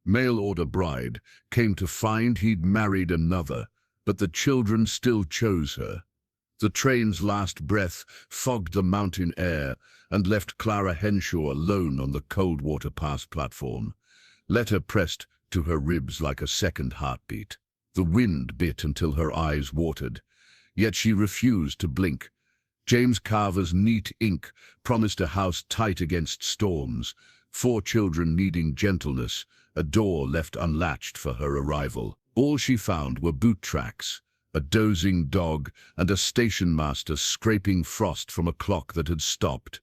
mail-order bride, came to find he'd married another, but the children still chose her. The train's last breath fogged the mountain air and left Clara Henshaw alone on the Coldwater Pass platform, letter pressed to her ribs like a second heartbeat. The wind bit until her eyes watered, yet she refused to blink. James Carver's neat ink promised a house tight against storms, 4 children needing gentleness, a door left unlatched for her arrival. All she found were boot tracks, a dozing dog, and a station master scraping frost from a clock that had stopped.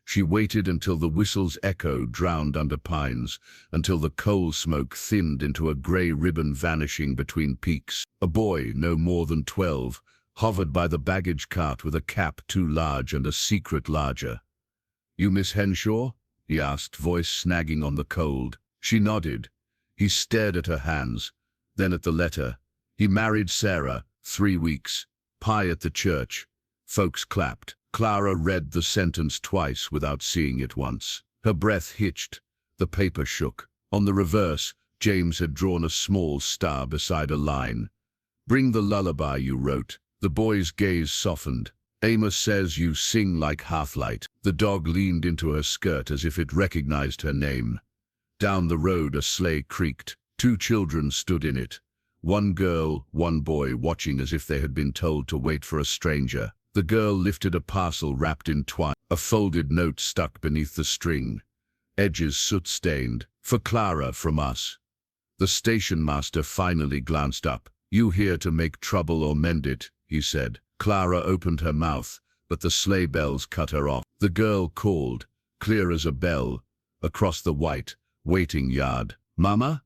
She waited until the whistle's echo drowned under pines, until the coal smoke thinned into a grey ribbon vanishing between peaks. A boy, no more than 12, hovered by the baggage cart with a cap too large and a secret larger. "You Miss Henshaw?" he asked, voice snagging on the cold. She nodded. He stared at her hands, then at the letter. He married Sarah, 3 weeks. Pie at the church. Folks clapped. Clara read the sentence twice without seeing it once. Her breath hitched. The paper shook. On the reverse, James had drawn a small star beside a line. "Bring the lullaby you wrote." The boy's gaze softened. "Amos says you sing like Hearthlight." The dog leaned into her skirt as if it recognized her name. Down the road a sleigh creaked. 2 children stood in it. 1 girl, 1 boy, watching as if they had been told to wait for a stranger. The girl lifted a parcel wrapped in twine. A folded note stuck beneath the string. Edges soot-stained. "For Clara, from us." The station master finally glanced up. "You here to make trouble or mend it?" he said. Clara opened her mouth, but the sleigh bells cut her off. The girl called, clear as a bell, across the white, waiting yard. "Mama?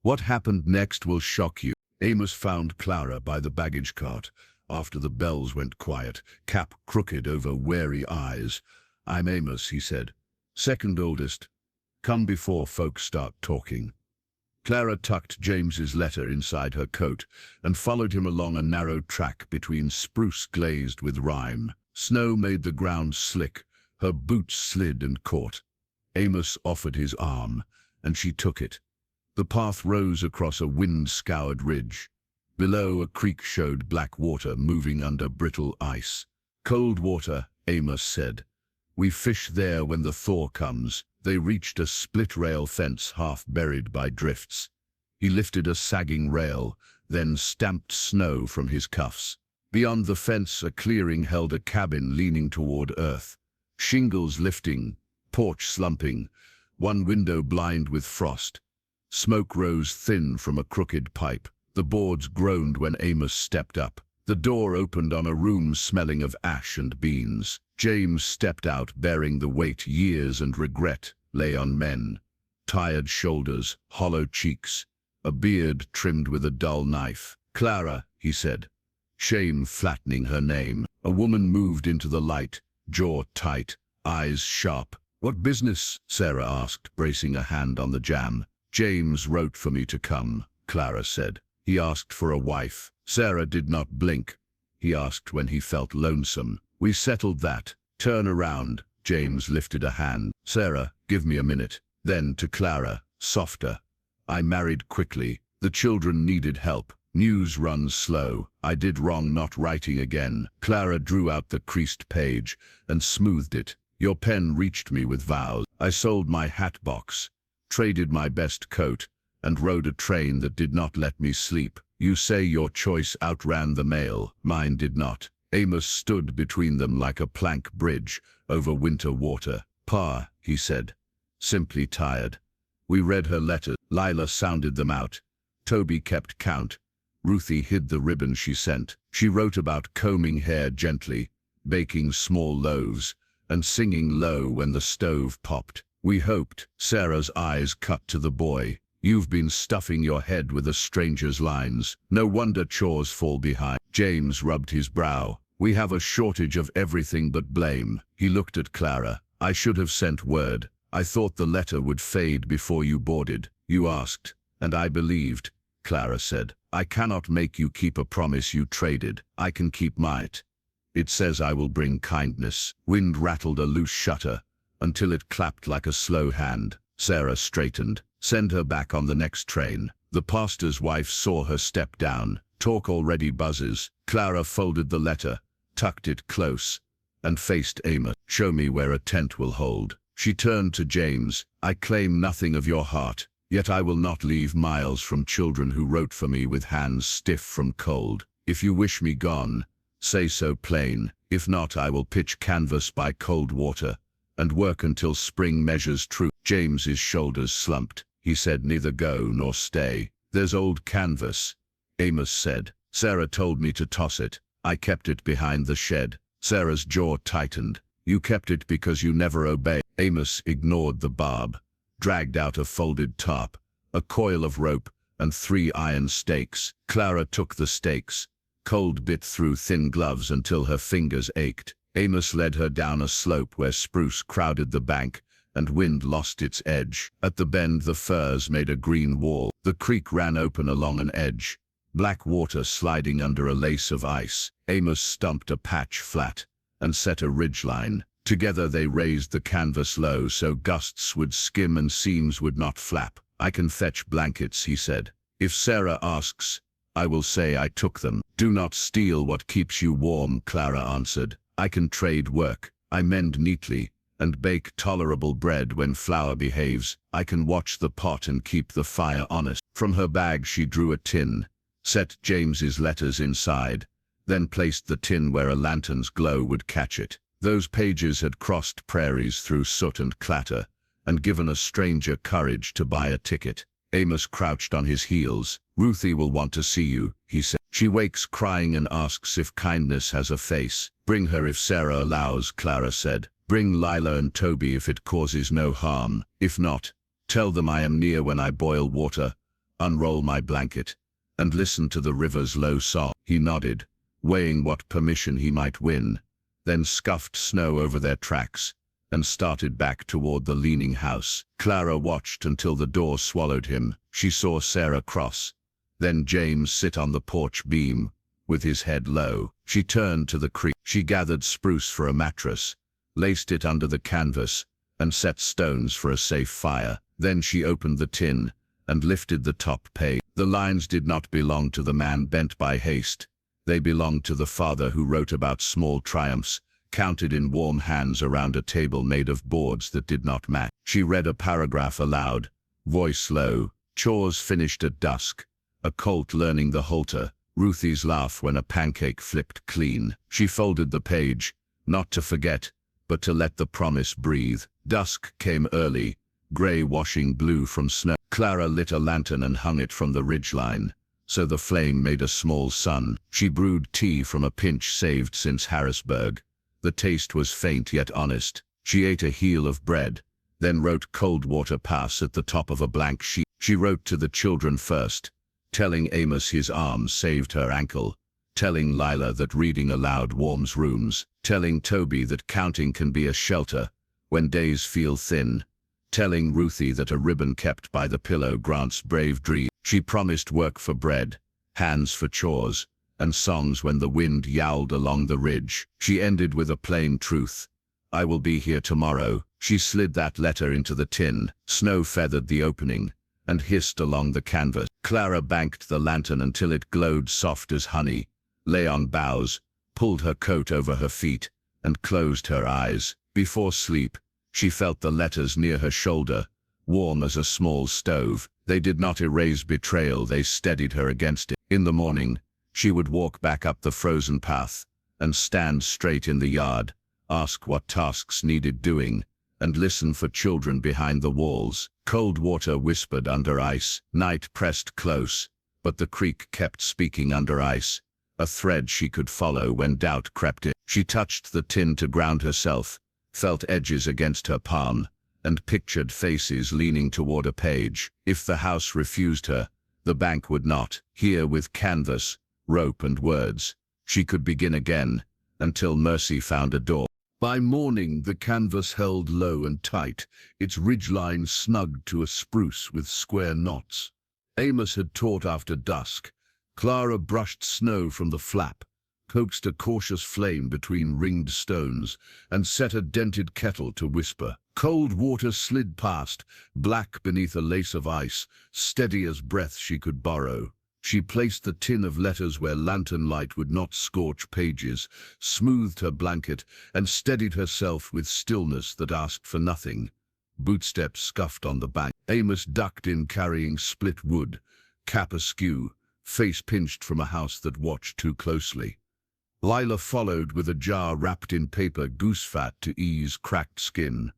What happened next will shock you." Amos found Clara by the baggage cart after the bells went quiet, cap crooked over wary eyes. "I'm Amos," he said. "Second oldest. Come before folks start talking." Clara tucked James's letter inside her coat and followed him along a narrow track between spruce glazed with rime. Snow made the ground slick. Her boots slid and caught. Amos offered his arm, and she took it. The path rose across a wind-scoured ridge. Below, a creek showed black water moving under brittle ice. "Coldwater," Amos said. "We fish there when the thaw comes." They reached a split-rail fence half buried by drifts. He lifted a sagging rail, then stamped snow from his cuffs. Beyond the fence, a clearing held a cabin leaning toward earth. Shingles lifting, porch slumping, 1 window blind with frost. Smoke rose thin from a crooked pipe. The boards groaned when Amos stepped up. The door opened on a room smelling of ash and beans. James stepped out, bearing the weight years and regret lay on men. Tired shoulders, hollow cheeks, a beard trimmed with a dull knife. "Clara," he said, shame flattening her name. A woman moved into the light, jaw tight, eyes sharp. "What business?" Sarah asked, bracing a hand on the jamb. "James wrote for me to come," Clara said. "He asked for a wife." Sarah did not blink. "He asked when he felt lonesome. We settled that. Turn around." James lifted a hand. "Sarah, give me a minute." Then to Clara, softer. "I married quickly. The children needed help. News runs slow. I did wrong not writing again." Clara drew out the creased page and smoothed it. "Your pen reached me with vows. I sold my hat box, traded my best coat, and rode a train that did not let me sleep. You say your choice outran the mail. Mine did not." Amos stood between them like a plank bridge over winter water. "Pa," he said, simply tired. "We read her letters." Lila sounded them out. Toby kept count. Ruthie hid the ribbon she sent. She wrote about combing hair gently, baking small loaves, and singing low when the stove popped. "We hoped." Sarah's eyes cut to the boy. "You've been stuffing your head with a stranger's lines. No wonder chores fall behind." James rubbed his brow. "We have a shortage of everything but blame." He looked at Clara. "I should have sent word. I thought the letter would fade before you boarded. You asked, and I believed," Clara said. "I cannot make you keep a promise you traded. I can keep mine. It says I will bring kindness." Wind rattled a loose shutter until it clapped like a slow hand. Sarah straightened. Send her back on the next train. The pastor's wife saw her step down. Talk already buzzes. Clara folded the letter, tucked it close, and faced Amos. Show me where a tent will hold. She turned to James. I claim nothing of your heart, yet I will not leave miles from children who wrote for me with hands stiff from cold. If you wish me gone, say so plain. If not, I will pitch canvas by Coldwater and work until spring measures true. James's shoulders slumped. He said neither go nor stay. There's old canvas, Amos said. Sarah told me to toss it. I kept it behind the shed. Sarah's jaw tightened. You kept it because you never obey. Amos ignored the barb, dragged out a folded tarp, a coil of rope, and 3 iron stakes. Clara took the stakes. Cold bit through thin gloves until her fingers ached. Amos led her down a slope where spruce crowded the bank and wind lost its edge. At the bend, the firs made a green wall. The creek ran open along an edge, black water sliding under a lace of ice. Amos stumped a patch flat and set a ridgeline. Together they raised the canvas low so gusts would skim and seams would not flap. I can fetch blankets, he said. If Sarah asks, I will say I took them. Do not steal what keeps you warm, Clara answered. I can trade work. I mend neatly and bake tolerable bread when flour behaves. I can watch the pot and keep the fire honest. From her bag she drew a tin, set James's letters inside, then placed the tin where a lantern's glow would catch it. Those pages had crossed prairies through soot and clatter and given a stranger courage to buy a ticket. Amos crouched on his heels. Ruthie will want to see you, he said. She wakes crying and asks if kindness has a face. Bring her if Sarah allows, Clara said. Bring Lila and Toby if it causes no harm. If not, tell them I am near when I boil water, unroll my blanket, and listen to the river's low sob. He nodded, weighing what permission he might win, then scuffed snow over their tracks and started back toward the leaning house. Clara watched until the door swallowed him. She saw Sarah cross, then James sit on the porch beam with his head low. She turned to the creek. She gathered spruce for a mattress, laced it under the canvas, and set stones for a safe fire. Then she opened the tin and lifted the top page. The lines did not belong to the man bent by haste. They belonged to the father who wrote about small triumphs, counted in warm hands around a table made of boards that did not match. She read a paragraph aloud, voice low. Chores finished at dusk. A colt learning the halter. Ruthie's laugh when a pancake flipped clean. She folded the page, not to forget, but to let the promise breathe. Dusk came early, gray washing blue from snow. Clara lit a lantern and hung it from the ridgeline, so the flame made a small sun. She brewed tea from a pinch saved since Harrisburg. The taste was faint yet honest. She ate a heel of bread, then wrote Coldwater Pass at the top of a blank sheet. She wrote to the children first, telling Amos his arm saved her ankle, telling Lila that reading aloud warms rooms, telling Toby that counting can be a shelter when days feel thin, telling Ruthie that a ribbon kept by the pillow grants brave dreams. She promised work for bread, hands for chores, and songs when the wind yowled along the ridge. She ended with a plain truth. I will be here tomorrow. She slid that letter into the tin. Snow feathered the opening and hissed along the canvas. Clara banked the lantern until it glowed soft as honey, lay on boughs, pulled her coat over her feet, and closed her eyes. Before sleep, she felt the letters near her shoulder, warm as a small stove. They did not erase betrayal, they steadied her against it. In the morning, she would walk back up the frozen path and stand straight in the yard, ask what tasks needed doing, and listen for children behind the walls. Cold water whispered under ice. Night pressed close, but the creek kept speaking under ice, a thread she could follow when doubt crept in. She touched the tin to ground herself, felt edges against her palm, and pictured faces leaning toward a page. If the house refused her, the bank would not. Here, with canvas, rope and words, she could begin again, until mercy found a door. By morning, the canvas held low and tight, its ridgeline snugged to a spruce with square knots. Amos had taught after dusk. Clara brushed snow from the flap, coaxed a cautious flame between ringed stones, and set a dented kettle to whisper. Cold water slid past, black beneath a lace of ice, steady as breath she could borrow. She placed the tin of letters where lantern light would not scorch pages, smoothed her blanket, and steadied herself with stillness that asked for nothing. Bootsteps scuffed on the bank. Amos ducked in carrying split wood, cap askew, face pinched from a house that watched too closely. Lila followed with a jar wrapped in paper goose fat to ease cracked skin.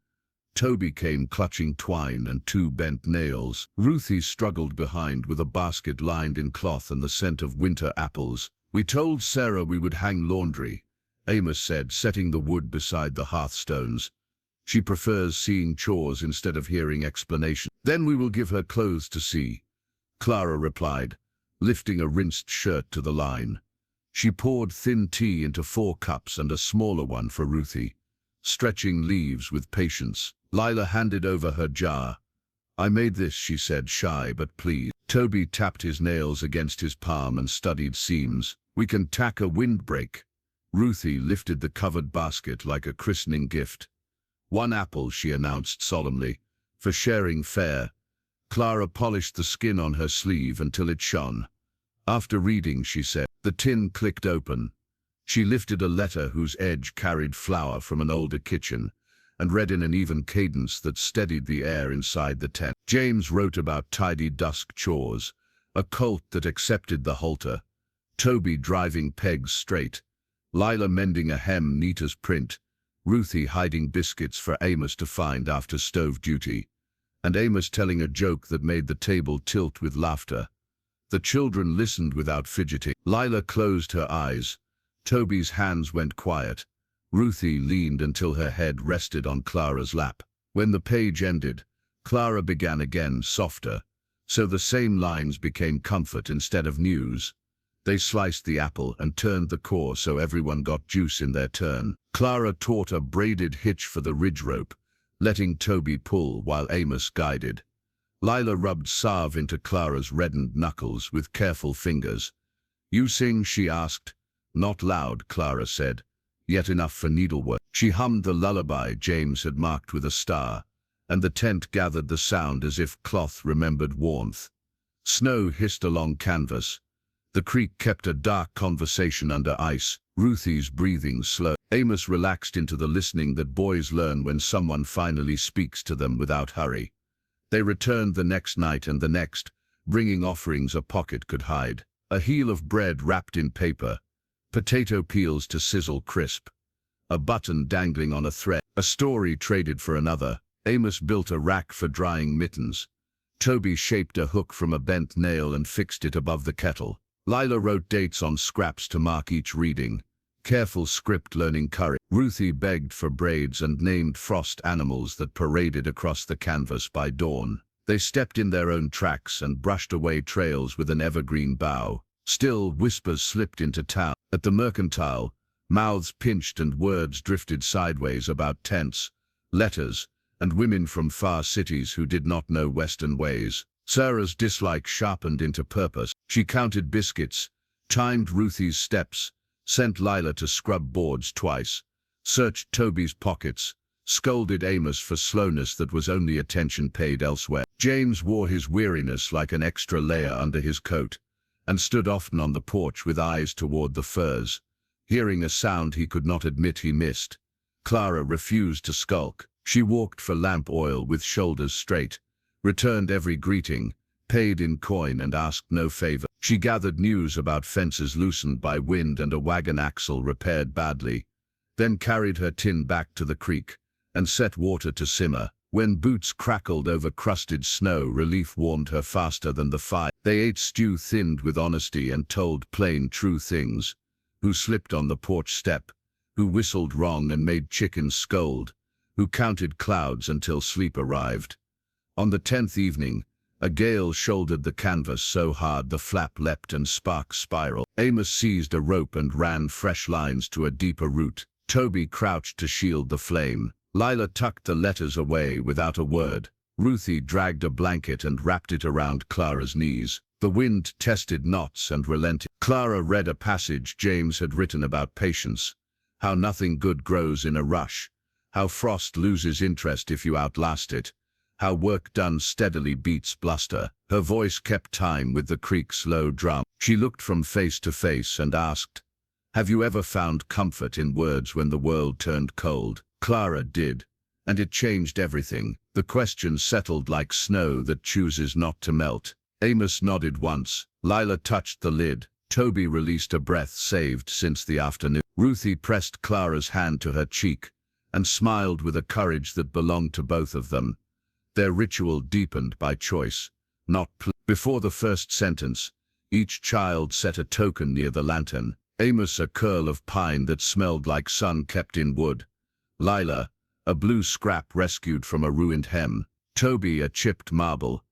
Toby came clutching twine and 2 bent nails. Ruthie struggled behind with a basket lined in cloth and the scent of winter apples. "We told Sarah we would hang laundry," Amos said, setting the wood beside the hearthstones. "She prefers seeing chores instead of hearing explanation." "Then we will give her clothes to see," Clara replied, lifting a rinsed shirt to the line. She poured thin tea into 4 cups and a smaller one for Ruthie, stretching leaves with patience. Lila handed over her jar. "I made this," she said, shy but pleased. Toby tapped his nails against his palm and studied seams. "We can tack a windbreak." Ruthie lifted the covered basket like a christening gift. "1 apple," she announced solemnly, "for sharing fair." Clara polished the skin on her sleeve until it shone. After reading, she said. The tin clicked open. She lifted a letter whose edge carried flour from an older kitchen, and read in an even cadence that steadied the air inside the tent. James wrote about tidy dusk chores, a colt that accepted the halter, Toby driving pegs straight, Lila mending a hem neat as print, Ruthie hiding biscuits for Amos to find after stove duty, and Amos telling a joke that made the table tilt with laughter. The children listened without fidgeting. Lila closed her eyes. Toby's hands went quiet. Ruthie leaned until her head rested on Clara's lap. When the page ended, Clara began again, softer, so the same lines became comfort instead of news. They sliced the apple and turned the core so everyone got juice in their turn. Clara taught a braided hitch for the ridge rope, letting Toby pull while Amos guided. Lila rubbed salve into Clara's reddened knuckles with careful fingers. "You sing?" she asked. "Not loud," Clara said, "yet enough for needlework." She hummed the lullaby James had marked with a star, and the tent gathered the sound as if cloth remembered warmth. Snow hissed along canvas. The creek kept a dark conversation under ice, Ruthie's breathing slow. Amos relaxed into the listening that boys learn when someone finally speaks to them without hurry. They returned the next night and the next, bringing offerings a pocket could hide. A heel of bread wrapped in paper, potato peels to sizzle crisp, a button dangling on a thread, a story traded for another. Amos built a rack for drying mittens. Toby shaped a hook from a bent nail and fixed it above the kettle. Lila wrote dates on scraps to mark each reading, careful script learning courage. Ruthie begged for braids and named frost animals that paraded across the canvas by dawn. They stepped in their own tracks and brushed away trails with an evergreen bough. Still, whispers slipped into town. At the mercantile, mouths pinched and words drifted sideways about tents, letters, and women from far cities who did not know Western ways. Sarah's dislike sharpened into purpose. She counted biscuits, timed Ruthie's steps, sent Lila to scrub boards twice, searched Toby's pockets, scolded Amos for slowness that was only attention paid elsewhere. James wore his weariness like an extra layer under his coat, and stood often on the porch with eyes toward the firs, hearing a sound he could not admit he missed. Clara refused to skulk. She walked for lamp oil with shoulders straight, returned every greeting, paid in coin and asked no favor. She gathered news about fences loosened by wind and a wagon axle repaired badly, then carried her tin back to the creek and set water to simmer. When boots crackled over crusted snow, relief warmed her faster than the fire. They ate stew thinned with honesty and told plain, true things. Who slipped on the porch step, who whistled wrong and made chickens scold, who counted clouds until sleep arrived. On the 10th evening, a gale shouldered the canvas so hard the flap leapt and sparks spiraled. Amos seized a rope and ran fresh lines to a deeper root. Toby crouched to shield the flame. Lila tucked the letters away without a word. Ruthie dragged a blanket and wrapped it around Clara's knees. The wind tested knots and relented. Clara read a passage James had written about patience, how nothing good grows in a rush, how frost loses interest if you outlast it, how work done steadily beats bluster. Her voice kept time with the creek's low drum. She looked from face to face and asked, "Have you ever found comfort in words when the world turned cold?" Clara did, and it changed everything. The question settled like snow that chooses not to melt. Amos nodded once. Lila touched the lid. Toby released a breath saved since the afternoon. Ruthie pressed Clara's hand to her cheek and smiled with a courage that belonged to both of them. Their ritual deepened by choice, not before the first sentence, each child set a token near the lantern. Amos a curl of pine that smelled like sun kept in wood. Lila, a blue scrap rescued from a ruined hem. Toby a chipped marble.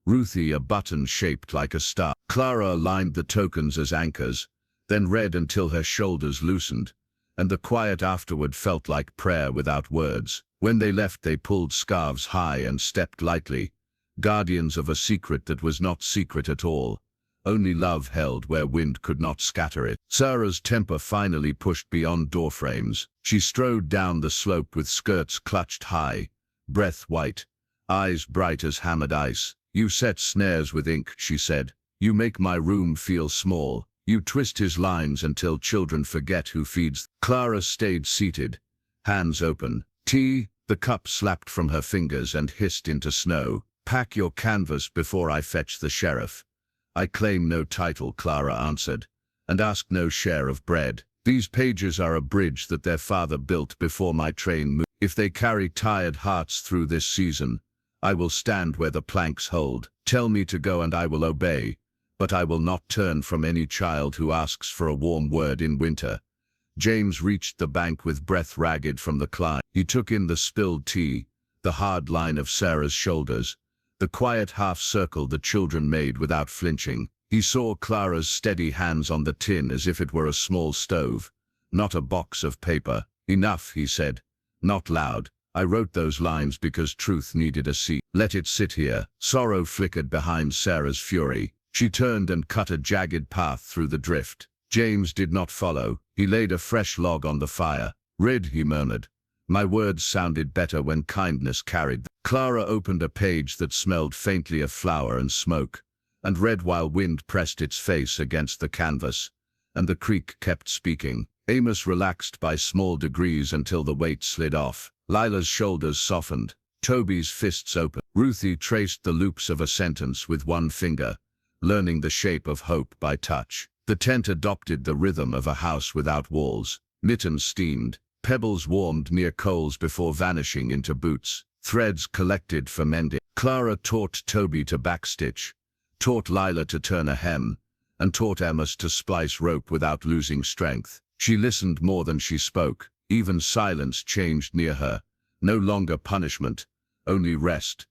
Ruthie a button shaped like a star. Clara aligned the tokens as anchors, then read until her shoulders loosened, and the quiet afterward felt like prayer without words. When they left they pulled scarves high and stepped lightly, guardians of a secret that was not secret at all. Only love held where wind could not scatter it. Sarah's temper finally pushed beyond doorframes. She strode down the slope with skirts clutched high, breath white, eyes bright as hammered ice. "You set snares with ink," she said. "You make my room feel small. You twist his lines until children forget who feeds." Clara stayed seated, hands open. "Tea?" The cup slapped from her fingers and hissed into snow. "Pack your canvas before I fetch the sheriff." "I claim no title," Clara answered, "and ask no share of bread. These pages are a bridge that their father built before my train moved. If they carry tired hearts through this season, I will stand where the planks hold. Tell me to go and I will obey, but I will not turn from any child who asks for a warm word in winter." James reached the bank with breath ragged from the climb. He took in the spilled tea, the hard line of Sarah's shoulders, the quiet half-circle the children made without flinching. He saw Clara's steady hands on the tin as if it were a small stove, not a box of paper. "Enough," he said, not loud. "I wrote those lines because truth needed a seat. Let it sit here." Sorrow flickered behind Sarah's fury. She turned and cut a jagged path through the drift. James did not follow. He laid a fresh log on the fire. "Read," he murmured. "My words sounded better when kindness carried them." Clara opened a page that smelled faintly of flour and smoke, and read while wind pressed its face against the canvas, and the creek kept speaking. Amos relaxed by small degrees until the weight slid off. Lila's shoulders softened. Toby's fists opened. Ruthie traced the loops of a sentence with one finger, learning the shape of hope by touch. The tent adopted the rhythm of a house without walls. Mittens steamed. Pebbles warmed near coals before vanishing into boots. Threads collected for mending. Clara taught Toby to backstitch, taught Lila to turn a hem, and taught Amos to splice rope without losing strength. She listened more than she spoke. Even silence changed near her. No longer punishment, only rest.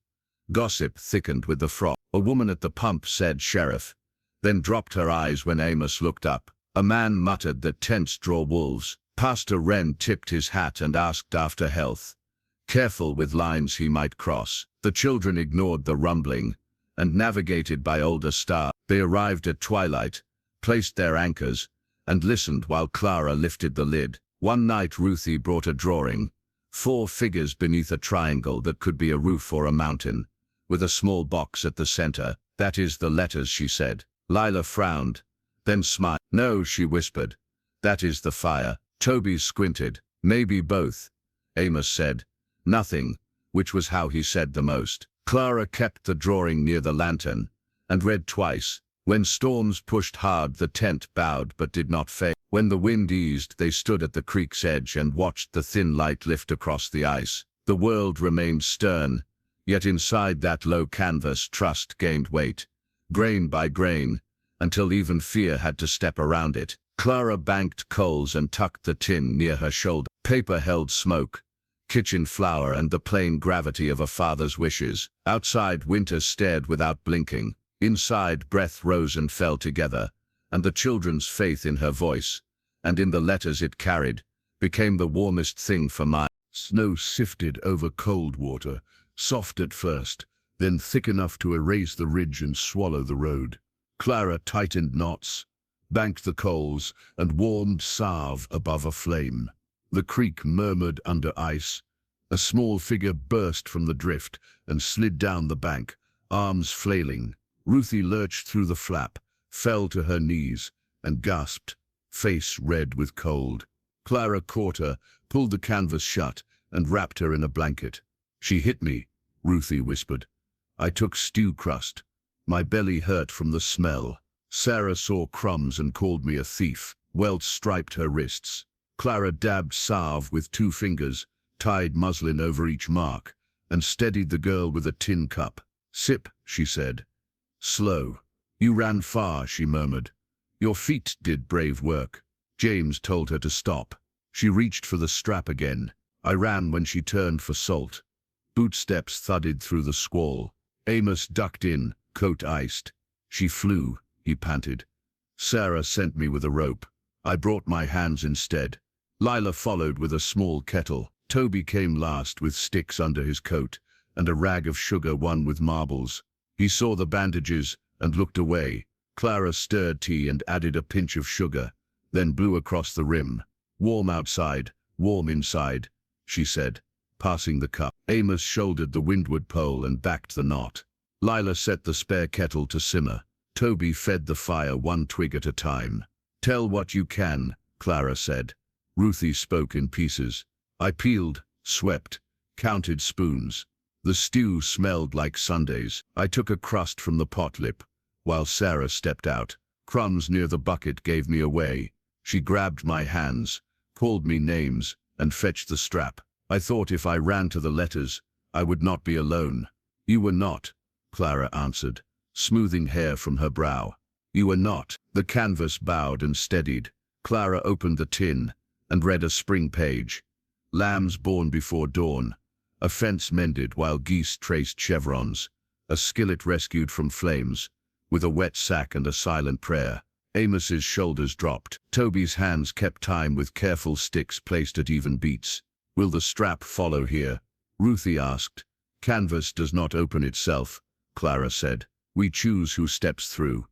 Gossip thickened with the froth. "A woman at the pump," said Sheriff, then dropped her eyes when Amos looked up. A man muttered that tents draw wolves. Pastor Wren tipped his hat and asked after health, careful with lines he might cross. The children ignored the rumbling and navigated by older stars. They arrived at twilight, placed their anchors, and listened while Clara lifted the lid. One night Ruthie brought a drawing, 4 figures beneath a triangle that could be a roof or a mountain, with a small box at the center. "That is the letters," she said. Lila frowned, then smiled. "No," she whispered, "that is the fire." Toby squinted. "Maybe both," Amos said. "Nothing," which was how he said the most. Clara kept the drawing near the lantern, and read twice. When storms pushed hard, the tent bowed but did not fail. When the wind eased, they stood at the creek's edge and watched the thin light lift across the ice. The world remained stern, yet inside that low canvas trust gained weight, grain by grain, until even fear had to step around it. Clara banked coals and tucked the tin near her shoulder. Paper held smoke, kitchen flour, and the plain gravity of a father's wishes. Outside, winter stared without blinking. Inside, breath rose and fell together, and the children's faith in her voice, and in the letters it carried, became the warmest thing for miles. Snow sifted over Coldwater, soft at first, then thick enough to erase the ridge and swallow the road. Clara tightened knots, banked the coals, and warmed salve above a flame. The creek murmured under ice. A small figure burst from the drift and slid down the bank, arms flailing. Ruthie lurched through the flap, fell to her knees, and gasped, face red with cold. Clara caught her, pulled the canvas shut, and wrapped her in a blanket. "She hit me," Ruthie whispered. "I took stew crust. My belly hurt from the smell. Sarah saw crumbs and called me a thief." Welts striped her wrists. Clara dabbed salve with 2 fingers, tied muslin over each mark, and steadied the girl with a tin cup. "Sip," she said. "Slow." "You ran far," she murmured. "Your feet did brave work." James told her to stop. She reached for the strap again. I ran when she turned for salt. Bootsteps thudded through the squall. Amos ducked in, coat iced. "She flew," he panted. "Sarah sent me with a rope. I brought my hands instead." Lila followed with a small kettle. Toby came last with sticks under his coat and a rag of sugar won with marbles. He saw the bandages and looked away. Clara stirred tea and added a pinch of sugar, then blew across the rim. "Warm outside, warm inside," she said, passing the cup. Amos shouldered the windward pole and backed the knot. Lila set the spare kettle to simmer. Toby fed the fire 1 twig at a time. "Tell what you can," Clara said. Ruthie spoke in pieces. "I peeled, swept, counted spoons. The stew smelled like Sundays. I took a crust from the pot lip, while Sarah stepped out. Crumbs near the bucket gave me away. She grabbed my hands, called me names, and fetched the strap. I thought if I ran to the letters, I would not be alone." "You were not," Clara answered, smoothing hair from her brow. "You were not." The canvas bowed and steadied. Clara opened the tin and read a spring page. Lambs born before dawn. A fence mended while geese traced chevrons. A skillet rescued from flames, with a wet sack and a silent prayer. Amos's shoulders dropped. Toby's hands kept time with careful sticks placed at even beats. "Will the strap follow here?" Ruthie asked. "Canvas does not open itself," Clara said. "We choose who steps through."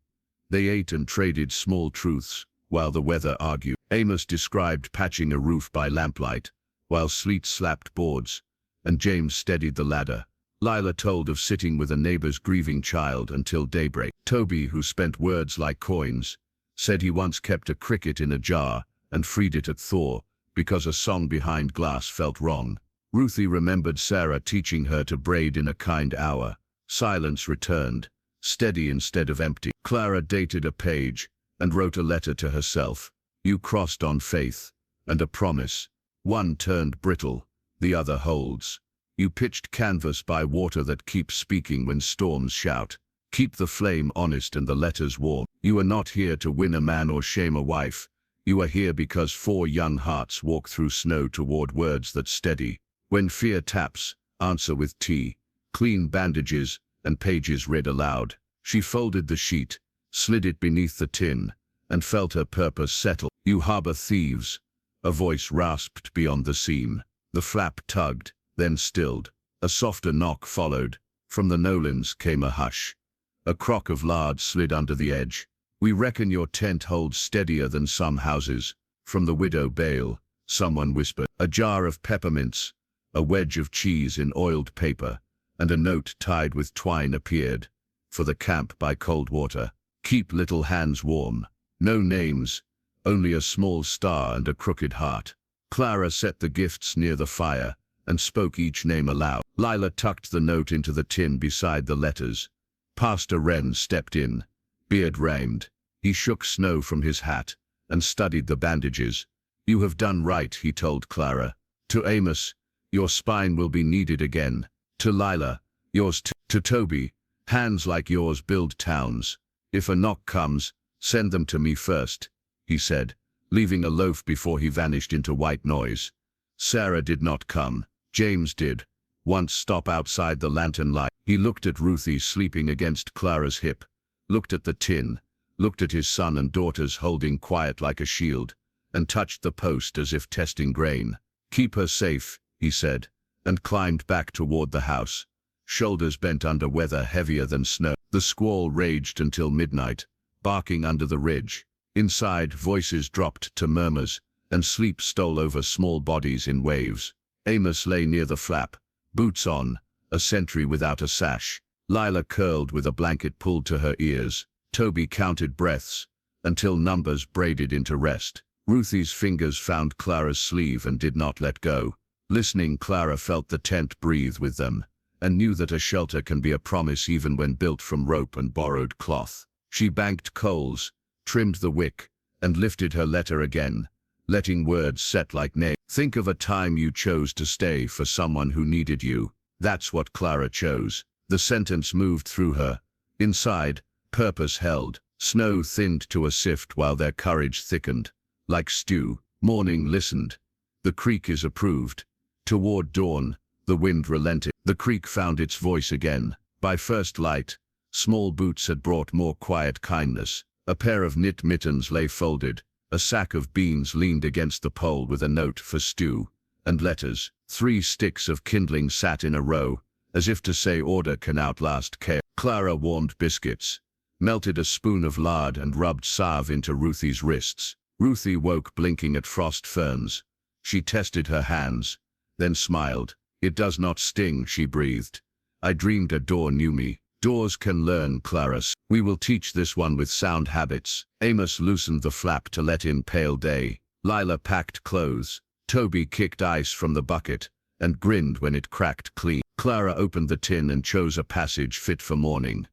They ate and traded small truths, while the weather argued. Amos described patching a roof by lamplight, while sleet slapped boards, and James steadied the ladder. Lila told of sitting with a neighbor's grieving child until daybreak. Toby, who spent words like coins, said he once kept a cricket in a jar and freed it at thaw because a song behind glass felt wrong. Ruthie remembered Sarah teaching her to braid in a kind hour. Silence returned, steady instead of empty. Clara dated a page and wrote a letter to herself. "You crossed on faith and a promise. One turned brittle, the other holds. You pitched canvas by water that keeps speaking when storms shout. Keep the flame honest and the letters warm. You are not here to win a man or shame a wife. You are here because 4 young hearts walk through snow toward words that steady. When fear taps, answer with tea, clean bandages, and pages read aloud." She folded the sheet, slid it beneath the tin, and felt her purpose settle. "You harbor thieves," a voice rasped beyond the seam. The flap tugged, then stilled. A softer knock followed. From the Nolans came a hush. A crock of lard slid under the edge. "We reckon your tent holds steadier than some houses." From the widow Bale, someone whispered. A jar of peppermints, a wedge of cheese in oiled paper, and a note tied with twine appeared. "For the camp by Coldwater. Keep little hands warm." No names, only a small star and a crooked heart. Clara set the gifts near the fire and spoke each name aloud. Lila tucked the note into the tin beside the letters. Pastor Wren stepped in, beard rained. He shook snow from his hat and studied the bandages. "You have done right," he told Clara. To Amos, "Your spine will be needed again." To Lila, "Yours too." To Toby, "Hands like yours build towns. If a knock comes, send them to me first," he said, leaving a loaf before he vanished into white noise. Sarah did not come. James did. Once stop outside the lantern light. He looked at Ruthie sleeping against Clara's hip, looked at the tin, looked at his son and daughters holding quiet like a shield, and touched the post as if testing grain. "Keep her safe," he said, and climbed back toward the house, shoulders bent under weather heavier than snow. The squall raged until midnight, barking under the ridge. Inside, voices dropped to murmurs, and sleep stole over small bodies in waves. Amos lay near the flap, boots on, a sentry without a sash. Lila curled with a blanket pulled to her ears. Toby counted breaths, until numbers braided into rest. Ruthie's fingers found Clara's sleeve and did not let go. Listening, Clara felt the tent breathe with them, and knew that a shelter can be a promise even when built from rope and borrowed cloth. She banked coals, trimmed the wick, and lifted her letter again, letting words set like nails. Think of a time you chose to stay for someone who needed you. That's what Clara chose. The sentence moved through her. Inside, purpose held. Snow thinned to a sift while their courage thickened. Like stew, morning listened. The creek is approved. Toward dawn, the wind relented. The creek found its voice again. By first light, small boots had brought more quiet kindness. A pair of knit mittens lay folded. A sack of beans leaned against the pole with a note for stew and letters. 3 sticks of kindling sat in a row, as if to say order can outlast chaos. Clara warmed biscuits, melted a spoon of lard and rubbed salve into Ruthie's wrists. Ruthie woke blinking at frost ferns. She tested her hands, then smiled. It does not sting, she breathed. I dreamed a door knew me. Doors can learn, Clara. We will teach this one with sound habits. Amos loosened the flap to let in pale day. Lila packed clothes. Toby kicked ice from the bucket and grinned when it cracked clean. Clara opened the tin and chose a passage fit for morning.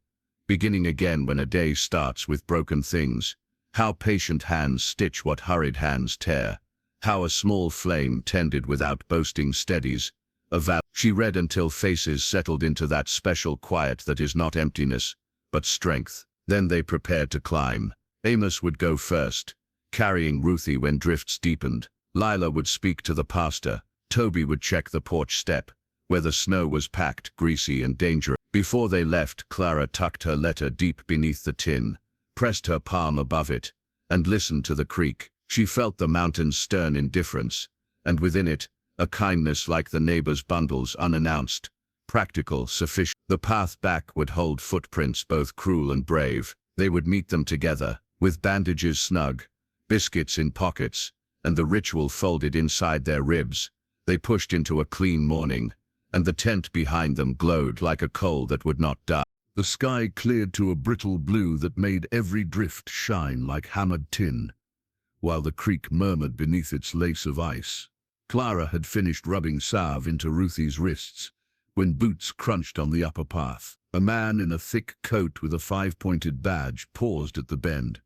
Beginning again when a day starts with broken things. How patient hands stitch what hurried hands tear. How a small flame tended without boasting steadies. A vow. She read until faces settled into that special quiet that is not emptiness, but strength. Then they prepared to climb. Amos would go first, carrying Ruthie when drifts deepened. Lila would speak to the pastor. Toby would check the porch step, where the snow was packed, greasy and dangerous. Before they left, Clara tucked her letter deep beneath the tin, pressed her palm above it, and listened to the creek. She felt the mountain's stern indifference, and within it, a kindness like the neighbor's bundles, unannounced, practical, sufficient. The path back would hold footprints both cruel and brave. They would meet them together, with bandages snug, biscuits in pockets, and the ritual folded inside their ribs. They pushed into a clean morning, and the tent behind them glowed like a coal that would not die. The sky cleared to a brittle blue that made every drift shine like hammered tin, while the creek murmured beneath its lace of ice. Clara had finished rubbing salve into Ruthie's wrists when boots crunched on the upper path. A man in a thick coat with a 5-pointed badge paused at the bend,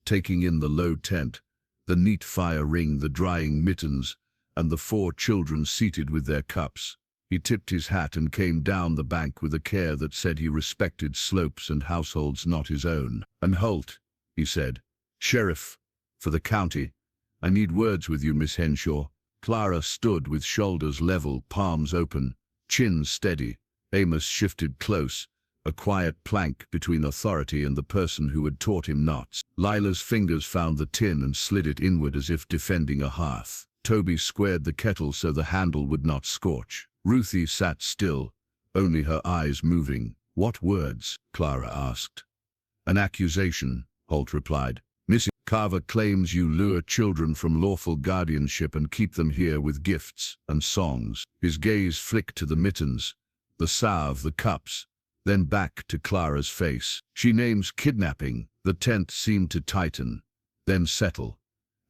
taking in the low tent, the neat fire ring, the drying mittens, and the 4 children seated with their cups. He tipped his hat and came down the bank with a care that said he respected slopes and households not his own. "And Holt," he said, "Sheriff, for the county. I need words with you, Miss Henshaw." Clara stood with shoulders level, palms open, chin steady. Amos shifted close, a quiet plank between authority and the person who had taught him knots. Lila's fingers found the tin and slid it inward as if defending a hearth. Toby squared the kettle so the handle would not scorch. Ruthie sat still, only her eyes moving. "What words?" Clara asked. "An accusation," Holt replied. "Mrs. Carver claims you lure children from lawful guardianship and keep them here with gifts and songs." His gaze flicked to the mittens, the salve, the cups, then back to Clara's face. "She names kidnapping." The tent seemed to tighten, then settle.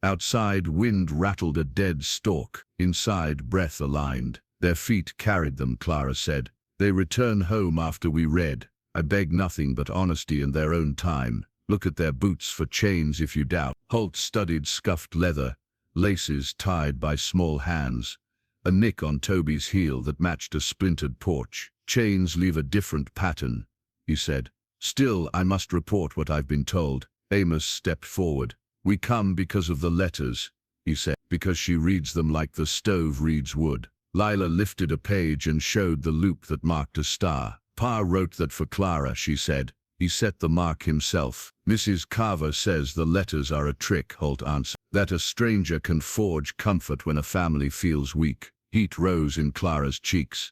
Outside, wind rattled a dead stalk. Inside, breath aligned. "Their feet carried them," Clara said. "They return home after we read. I beg nothing but honesty in their own time. Look at their boots for chains if you doubt." Holt studied scuffed leather, laces tied by small hands, a nick on Toby's heel that matched a splintered porch. "Chains leave a different pattern," he said. "Still, I must report what I've been told." Amos stepped forward. "We come because of the letters," he said, "because she reads them like the stove reads wood." Lila lifted a page and showed the loop that marked a star. "Pa wrote that for Clara," she said. "He set the mark himself." "Mrs. Carver says the letters are a trick," Holt answered. "That a stranger can forge comfort when a family feels weak." Heat rose in Clara's cheeks,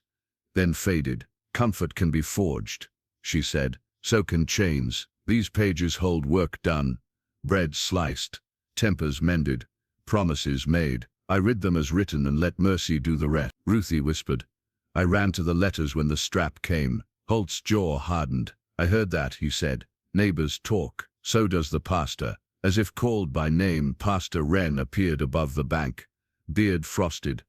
then faded. "Comfort can be forged," she said. "So can chains. These pages hold work done, bread sliced, tempers mended, promises made. I read them as written and let mercy do the rest. Ruthie whispered. I ran to the letters when the strap came. Holt's jaw hardened. I heard that, he said. Neighbors talk. So does the pastor. As if called by name, Pastor Wren appeared above the bank. Beard frosted.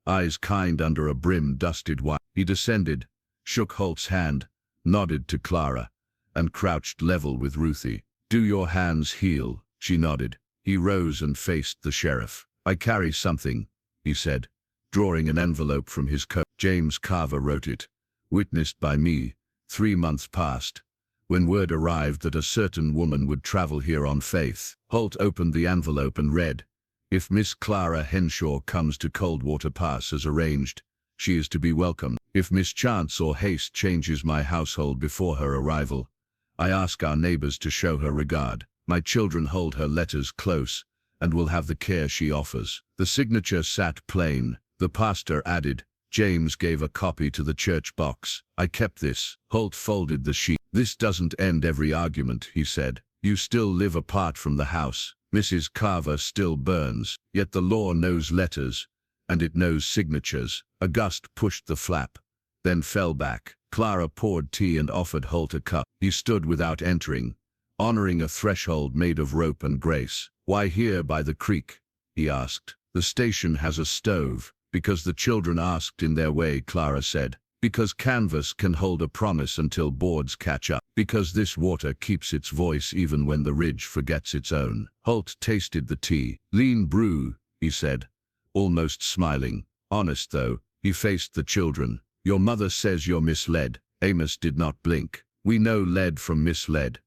Eyes kind under a brim dusted white. He descended, shook Holt's hand, nodded to Clara, and crouched level with Ruthie. Do your hands heal? She nodded. He rose and faced the sheriff. I carry something, he said, drawing an envelope from his coat. James Carver wrote it. Witnessed by me, 3 months past, when word arrived that a certain woman would travel here on faith. Holt opened the envelope and read, if Miss Clara Henshaw comes to Coldwater Pass as arranged, she is to be welcomed. If mischance or haste changes my household before her arrival, I ask our neighbors to show her regard. My children hold her letters close, and will have the care she offers. The signature sat plain. The pastor added, James gave a copy to the church box. I kept this. Holt folded the sheet. This doesn't end every argument, he said. You still live apart from the house. Mrs. Carver still burns. Yet the law knows letters, and it knows signatures. A gust pushed the flap, then fell back. Clara poured tea and offered Holt a cup. He stood without entering, honoring a threshold made of rope and grace. Why here by the creek? He asked. The station has a stove. Because the children asked in their way, Clara said. Because canvas can hold a promise until boards catch up. Because this water keeps its voice even when the ridge forgets its own. Holt tasted the tea. Lean brew, he said, almost smiling. Honest though, he faced the children. Your mother says you're misled. Amos did not blink. We know led from misled.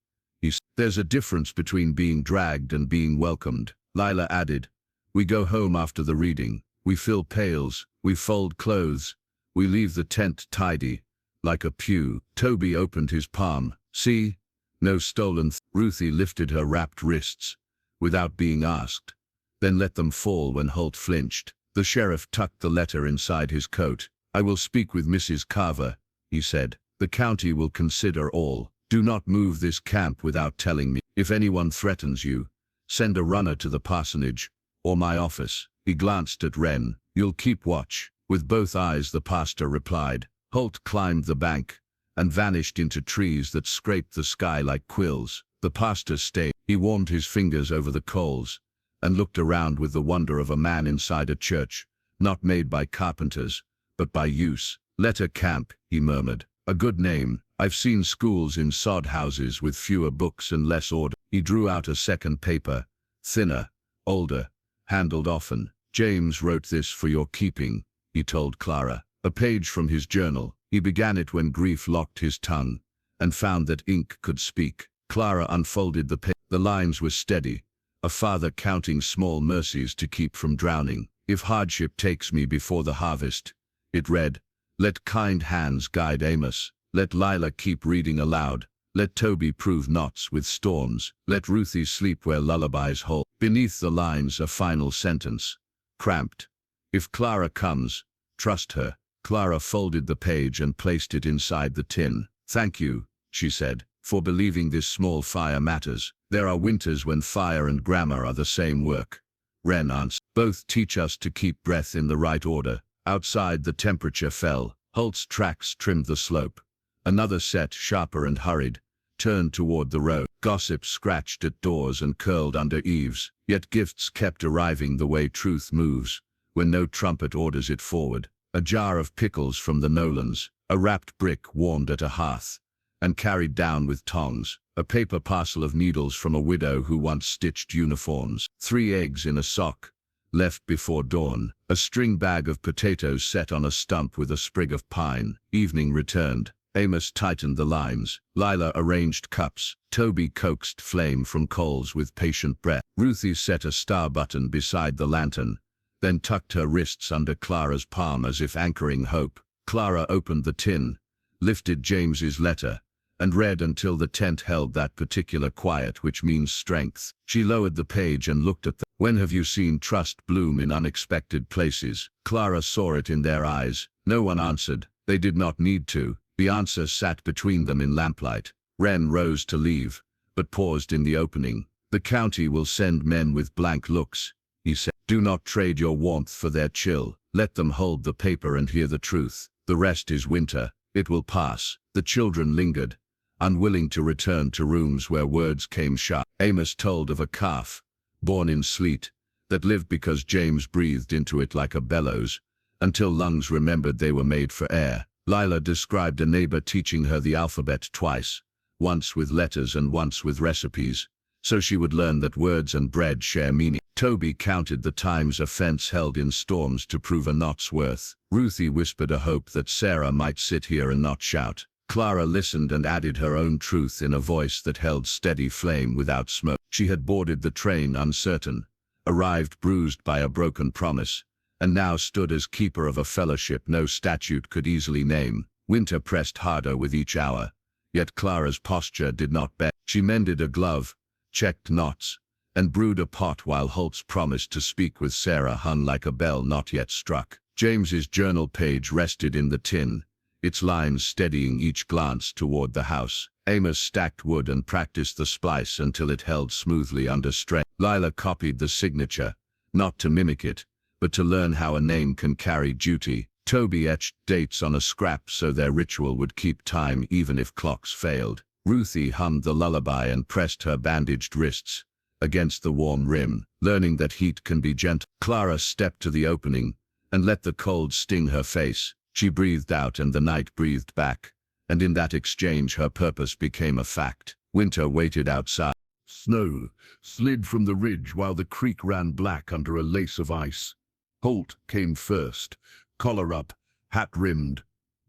There's a difference between being dragged and being welcomed. Lila added. We go home after the reading. We fill pails. We fold clothes. We leave the tent tidy, like a pew. Toby opened his palm. See? No stolen. Ruthie lifted her wrapped wrists, without being asked, then let them fall when Holt flinched. The sheriff tucked the letter inside his coat. I will speak with Mrs. Carver, he said. The county will consider all. Do not move this camp without telling me. If anyone threatens you, send a runner to the parsonage, or my office. He glanced at Wren. You'll keep watch. With both eyes the pastor replied. Holt climbed the bank, and vanished into trees that scraped the sky like quills. The pastor stayed. He warmed his fingers over the coals, and looked around with the wonder of a man inside a church, not made by carpenters, but by use. Letter camp, he murmured. A good name. I've seen schools in sod houses with fewer books and less order. He drew out a second paper, thinner, older, handled often. James wrote this for your keeping, he told Clara. A page from his journal. He began it when grief locked his tongue, and found that ink could speak. Clara unfolded the page. The lines were steady, a father counting small mercies to keep from drowning. If hardship takes me before the harvest, it read, let kind hands guide Amos. Let Lila keep reading aloud. Let Toby prove knots with storms. Let Ruthie sleep where lullabies hold. Beneath the lines a final sentence, cramped. If Clara comes, trust her. Clara folded the page and placed it inside the tin. Thank you, she said, for believing this small fire matters. There are winters when fire and grammar are the same work. Wren answered. Both teach us to keep breath in the right order. Outside the temperature fell. Holt's tracks trimmed the slope. Another set, sharper and hurried, turned toward the road. Gossip scratched at doors and curled under eaves, yet gifts kept arriving the way truth moves, when no trumpet orders it forward. A jar of pickles from the Nolans, a wrapped brick warmed at a hearth, and carried down with tongs, a paper parcel of needles from a widow who once stitched uniforms, 3 eggs in a sock, left before dawn, a string bag of potatoes set on a stump with a sprig of pine. Evening returned. Amos tightened the lines. Lila arranged cups. Toby coaxed flame from coals with patient breath. Ruthie set a star button beside the lantern, then tucked her wrists under Clara's palm as if anchoring hope. Clara opened the tin, lifted James's letter, and read until the tent held that particular quiet which means strength. She lowered the page and looked at them. When have you seen trust bloom in unexpected places? Clara saw it in their eyes. No one answered. They did not need to. The answer sat between them in lamplight. Wren rose to leave, but paused in the opening. "The county will send men with blank looks," he said. "Do not trade your warmth for their chill. Let them hold the paper and hear the truth. The rest is winter. It will pass." The children lingered, unwilling to return to rooms where words came sharp. Amos told of a calf, born in sleet, that lived because James breathed into it like a bellows, until lungs remembered they were made for air. Lila described a neighbor teaching her the alphabet twice, once with letters and once with recipes, so she would learn that words and bread share meaning. Toby counted the times a fence held in storms to prove a knot's worth. Ruthie whispered a hope that Sarah might sit here and not shout. Clara listened and added her own truth in a voice that held steady flame without smoke. She had boarded the train uncertain, arrived bruised by a broken promise, and now stood as keeper of a fellowship no statute could easily name. Winter pressed harder with each hour, yet Clara's posture did not bend. She mended a glove, checked knots, and brewed a pot while Holt's promise to speak with Sarah hung like a bell not yet struck. James's journal page rested in the tin, its lines steadying each glance toward the house. Amos stacked wood and practiced the splice until it held smoothly under strain. Lila copied the signature, not to mimic it, but to learn how a name can carry duty. Toby etched dates on a scrap so their ritual would keep time even if clocks failed. Ruthie hummed the lullaby and pressed her bandaged wrists against the warm rim, learning that heat can be gentle. Clara stepped to the opening and let the cold sting her face. She breathed out and the night breathed back, and in that exchange her purpose became a fact. Winter waited outside. Snow slid from the ridge while the creek ran black under a lace of ice. Holt came first, collar up, hat rimmed.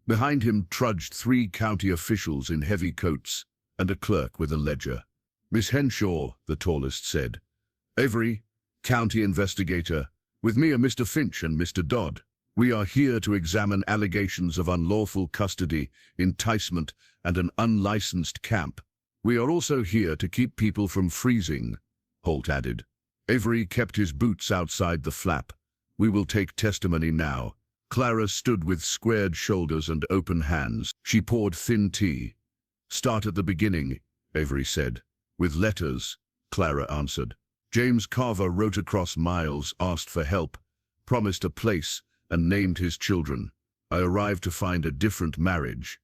Behind him trudged 3 county officials in heavy coats and a clerk with a ledger. "Miss Henshaw," the tallest said. "Avery, county investigator. With me are Mr. Finch and Mr. Dodd. We are here to examine allegations of unlawful custody, enticement, and an unlicensed camp. We are also here to keep people from freezing," Holt added. Avery kept his boots outside the flap. "We will take testimony now." Clara stood with squared shoulders and open hands. She poured thin tea. "Start at the beginning," Avery said. "With letters," Clara answered. "James Carver wrote across miles, asked for help, promised a place, and named his children. I arrived to find a different marriage,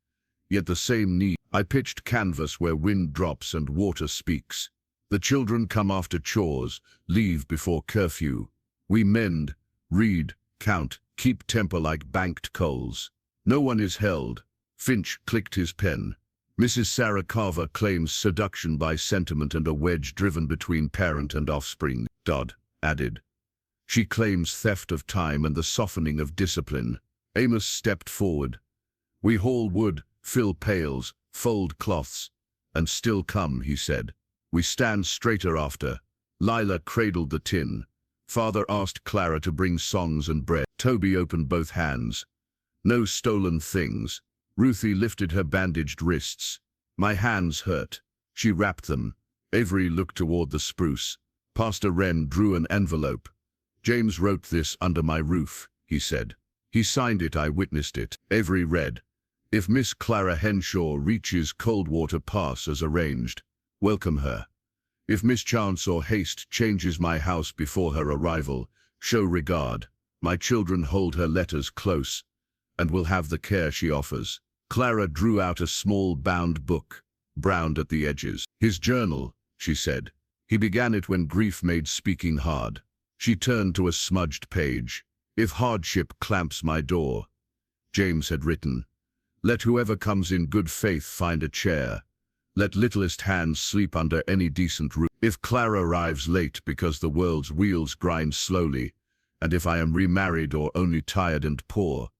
yet the same need. I pitched canvas where wind drops and water speaks. The children come after chores, leave before curfew. We mend, read, count, keep temper like banked coals. No one is held." Finch clicked his pen. "Mrs. Sarah Carver claims seduction by sentiment and a wedge driven between parent and offspring," Dodd added. "She claims theft of time and the softening of discipline." Amos stepped forward. "We haul wood, fill pails, fold cloths, and still come," he said. "We stand straighter after." Lila cradled the tin. Father asked Clara to bring songs and bread. Toby opened both hands. "No stolen things." Ruthie lifted her bandaged wrists. "My hands hurt." She wrapped them. Avery looked toward the spruce. Pastor Wren drew an envelope. "James wrote this under my roof," he said. "He signed it, I witnessed it." Avery read, "If Miss Clara Henshaw reaches Coldwater Pass as arranged, welcome her. If mischance or haste changes my house before her arrival, show regard. My children hold her letters close, and will have the care she offers." Clara drew out a small bound book, browned at the edges. "His journal," she said. "He began it when grief made speaking hard." She turned to a smudged page. "If hardship clamps my door," James had written, "let whoever comes in good faith find a chair. Let littlest hands sleep under any decent roof. If Clara arrives late because the world's wheels grind slowly, and if I am remarried or only tired and poor,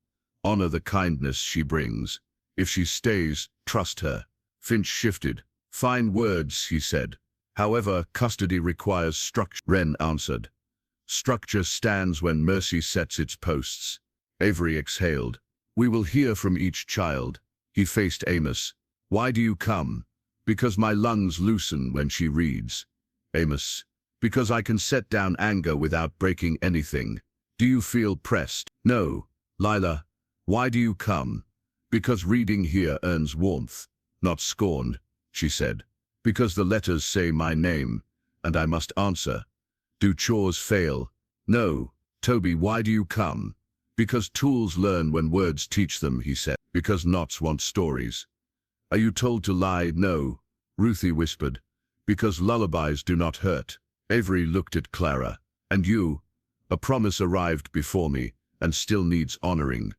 honor the kindness she brings. If she stays, trust her." Finch shifted. "Fine words," he said. "However, custody requires structure." Wren answered, "Structure stands when mercy sets its posts." Avery exhaled. "We will hear from each child." He faced Amos. "Why do you come?" "Because my lungs loosen when she reads." Amos. "Because I can set down anger without breaking anything." "Do you feel pressed?" "No." Lila. "Why do you come?" "Because reading here earns warmth, not scorn," she said. Because the letters say my name, and I must answer. Do chores fail? No. Toby, why do you come? Because tools learn when words teach them, he said. Because knots want stories. Are you told to lie? No. Ruthie whispered. Because lullabies do not hurt. Avery looked at Clara. And you? A promise arrived before me, and still needs honoring.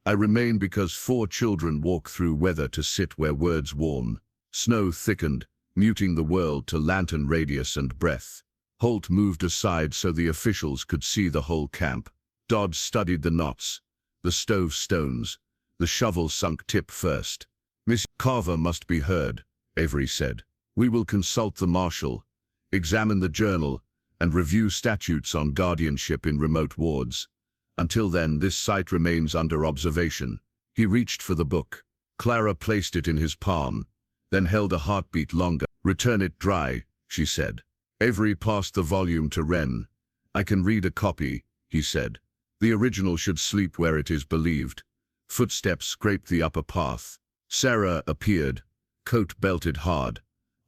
I remain because 4 children walk through weather to sit where words warm. Snow thickened, muting the world to lantern radius and breath. Holt moved aside so the officials could see the whole camp. Dodd studied the knots, the stove stones, the shovel sunk tip first. Miss Carver must be heard, Avery said. We will consult the marshal, examine the journal, and review statutes on guardianship in remote wards. Until then, this site remains under observation. He reached for the book. Clara placed it in his palm, then held a heartbeat longer. Return it dry, she said. Avery passed the volume to Wren. I can read a copy, he said. The original should sleep where it is believed. Footsteps scraped the upper path. Sarah appeared, coat belted hard,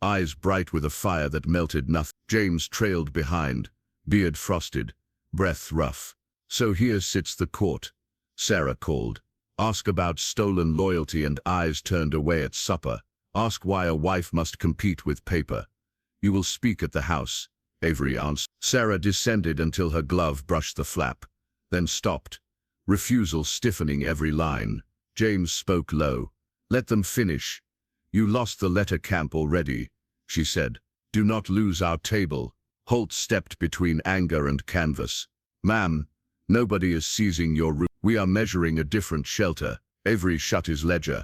eyes bright with a fire that melted nothing. James trailed behind, beard frosted, breath rough. So here sits the court, Sarah called. Ask about stolen loyalty and eyes turned away at supper. Ask why a wife must compete with paper. You will speak at the house, Avery answered. Sarah descended until her glove brushed the flap, then stopped, refusal stiffening every line. James spoke low. Let them finish. You lost the letter camp already, she said. Do not lose our table. Holt stepped between anger and canvas. Ma'am, nobody is seizing your room. We are measuring a different shelter. Avery shut his ledger.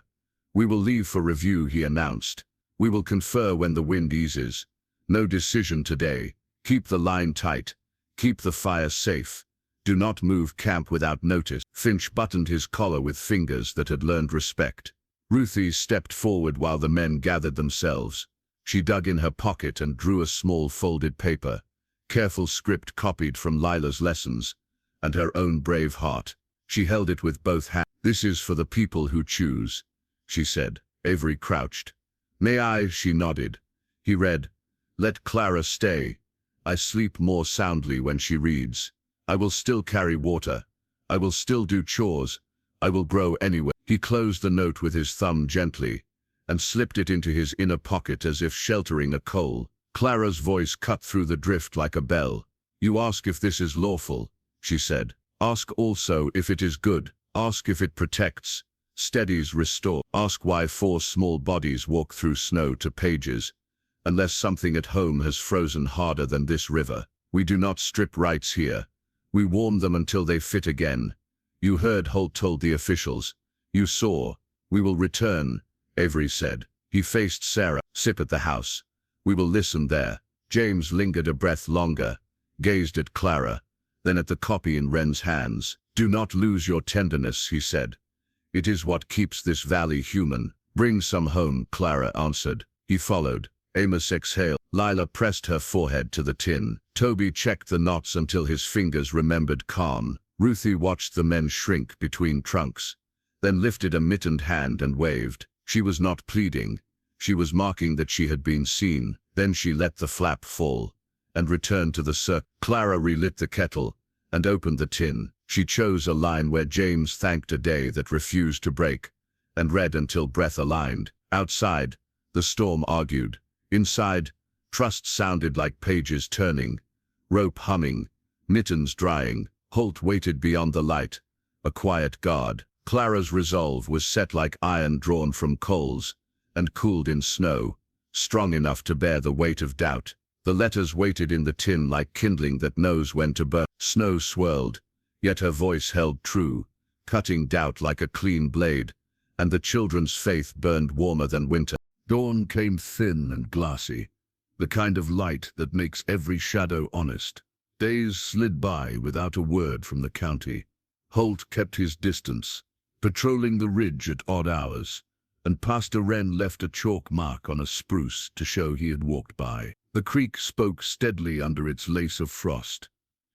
We will leave for review, he announced. We will confer when the wind eases. No decision today. Keep the line tight. Keep the fire safe. Do not move camp without notice. Finch buttoned his collar with fingers that had learned respect. Ruthie stepped forward while the men gathered themselves. She dug in her pocket and drew a small folded paper. Careful script copied from Lila's lessons, and her own brave heart. She held it with both hands. This is for the people who choose, she said. Avery crouched. May I? She nodded. He read, Let Clara stay. I sleep more soundly when she reads. I will still carry water. I will still do chores. I will grow anyway. He closed the note with his thumb gently, and slipped it into his inner pocket as if sheltering a coal. Clara's voice cut through the drift like a bell. You ask if this is lawful, she said. Ask also if it is good. Ask if it protects, steadies, restore. Ask why 4 small bodies walk through snow to pages, unless something at home has frozen harder than this river. We do not strip rights here. We warm them until they fit again. You heard, Holt told the officials. You saw. We will return, Avery said. He faced Sarah. Sip at the house. We will listen there. James lingered a breath longer, gazed at Clara, then at the copy in Wren's hands. Do not lose your tenderness, he said. It is what keeps this valley human. Bring some home, Clara answered. He followed. Amos exhaled. Lila pressed her forehead to the tin. Toby checked the knots until his fingers remembered calm. Ruthie watched the men shrink between trunks, then lifted a mittened hand and waved. She was not pleading. She was marking that she had been seen. Then she let the flap fall and returned to the circle. Clara relit the kettle and opened the tin. She chose a line where James thanked a day that refused to break, and read until breath aligned. Outside, the storm argued. Inside, trust sounded like pages turning, rope humming, mittens drying. Holt waited beyond the light, a quiet guard. Clara's resolve was set like iron drawn from coals, and cooled in snow, strong enough to bear the weight of doubt. The letters waited in the tin like kindling that knows when to burn. Snow swirled, yet her voice held true, cutting doubt like a clean blade, and the children's faith burned warmer than winter. Dawn came thin and glassy, the kind of light that makes every shadow honest. Days slid by without a word from the county. Holt kept his distance, patrolling the ridge at odd hours, and Pastor Wren left a chalk mark on a spruce to show he had walked by. The creek spoke steadily under its lace of frost.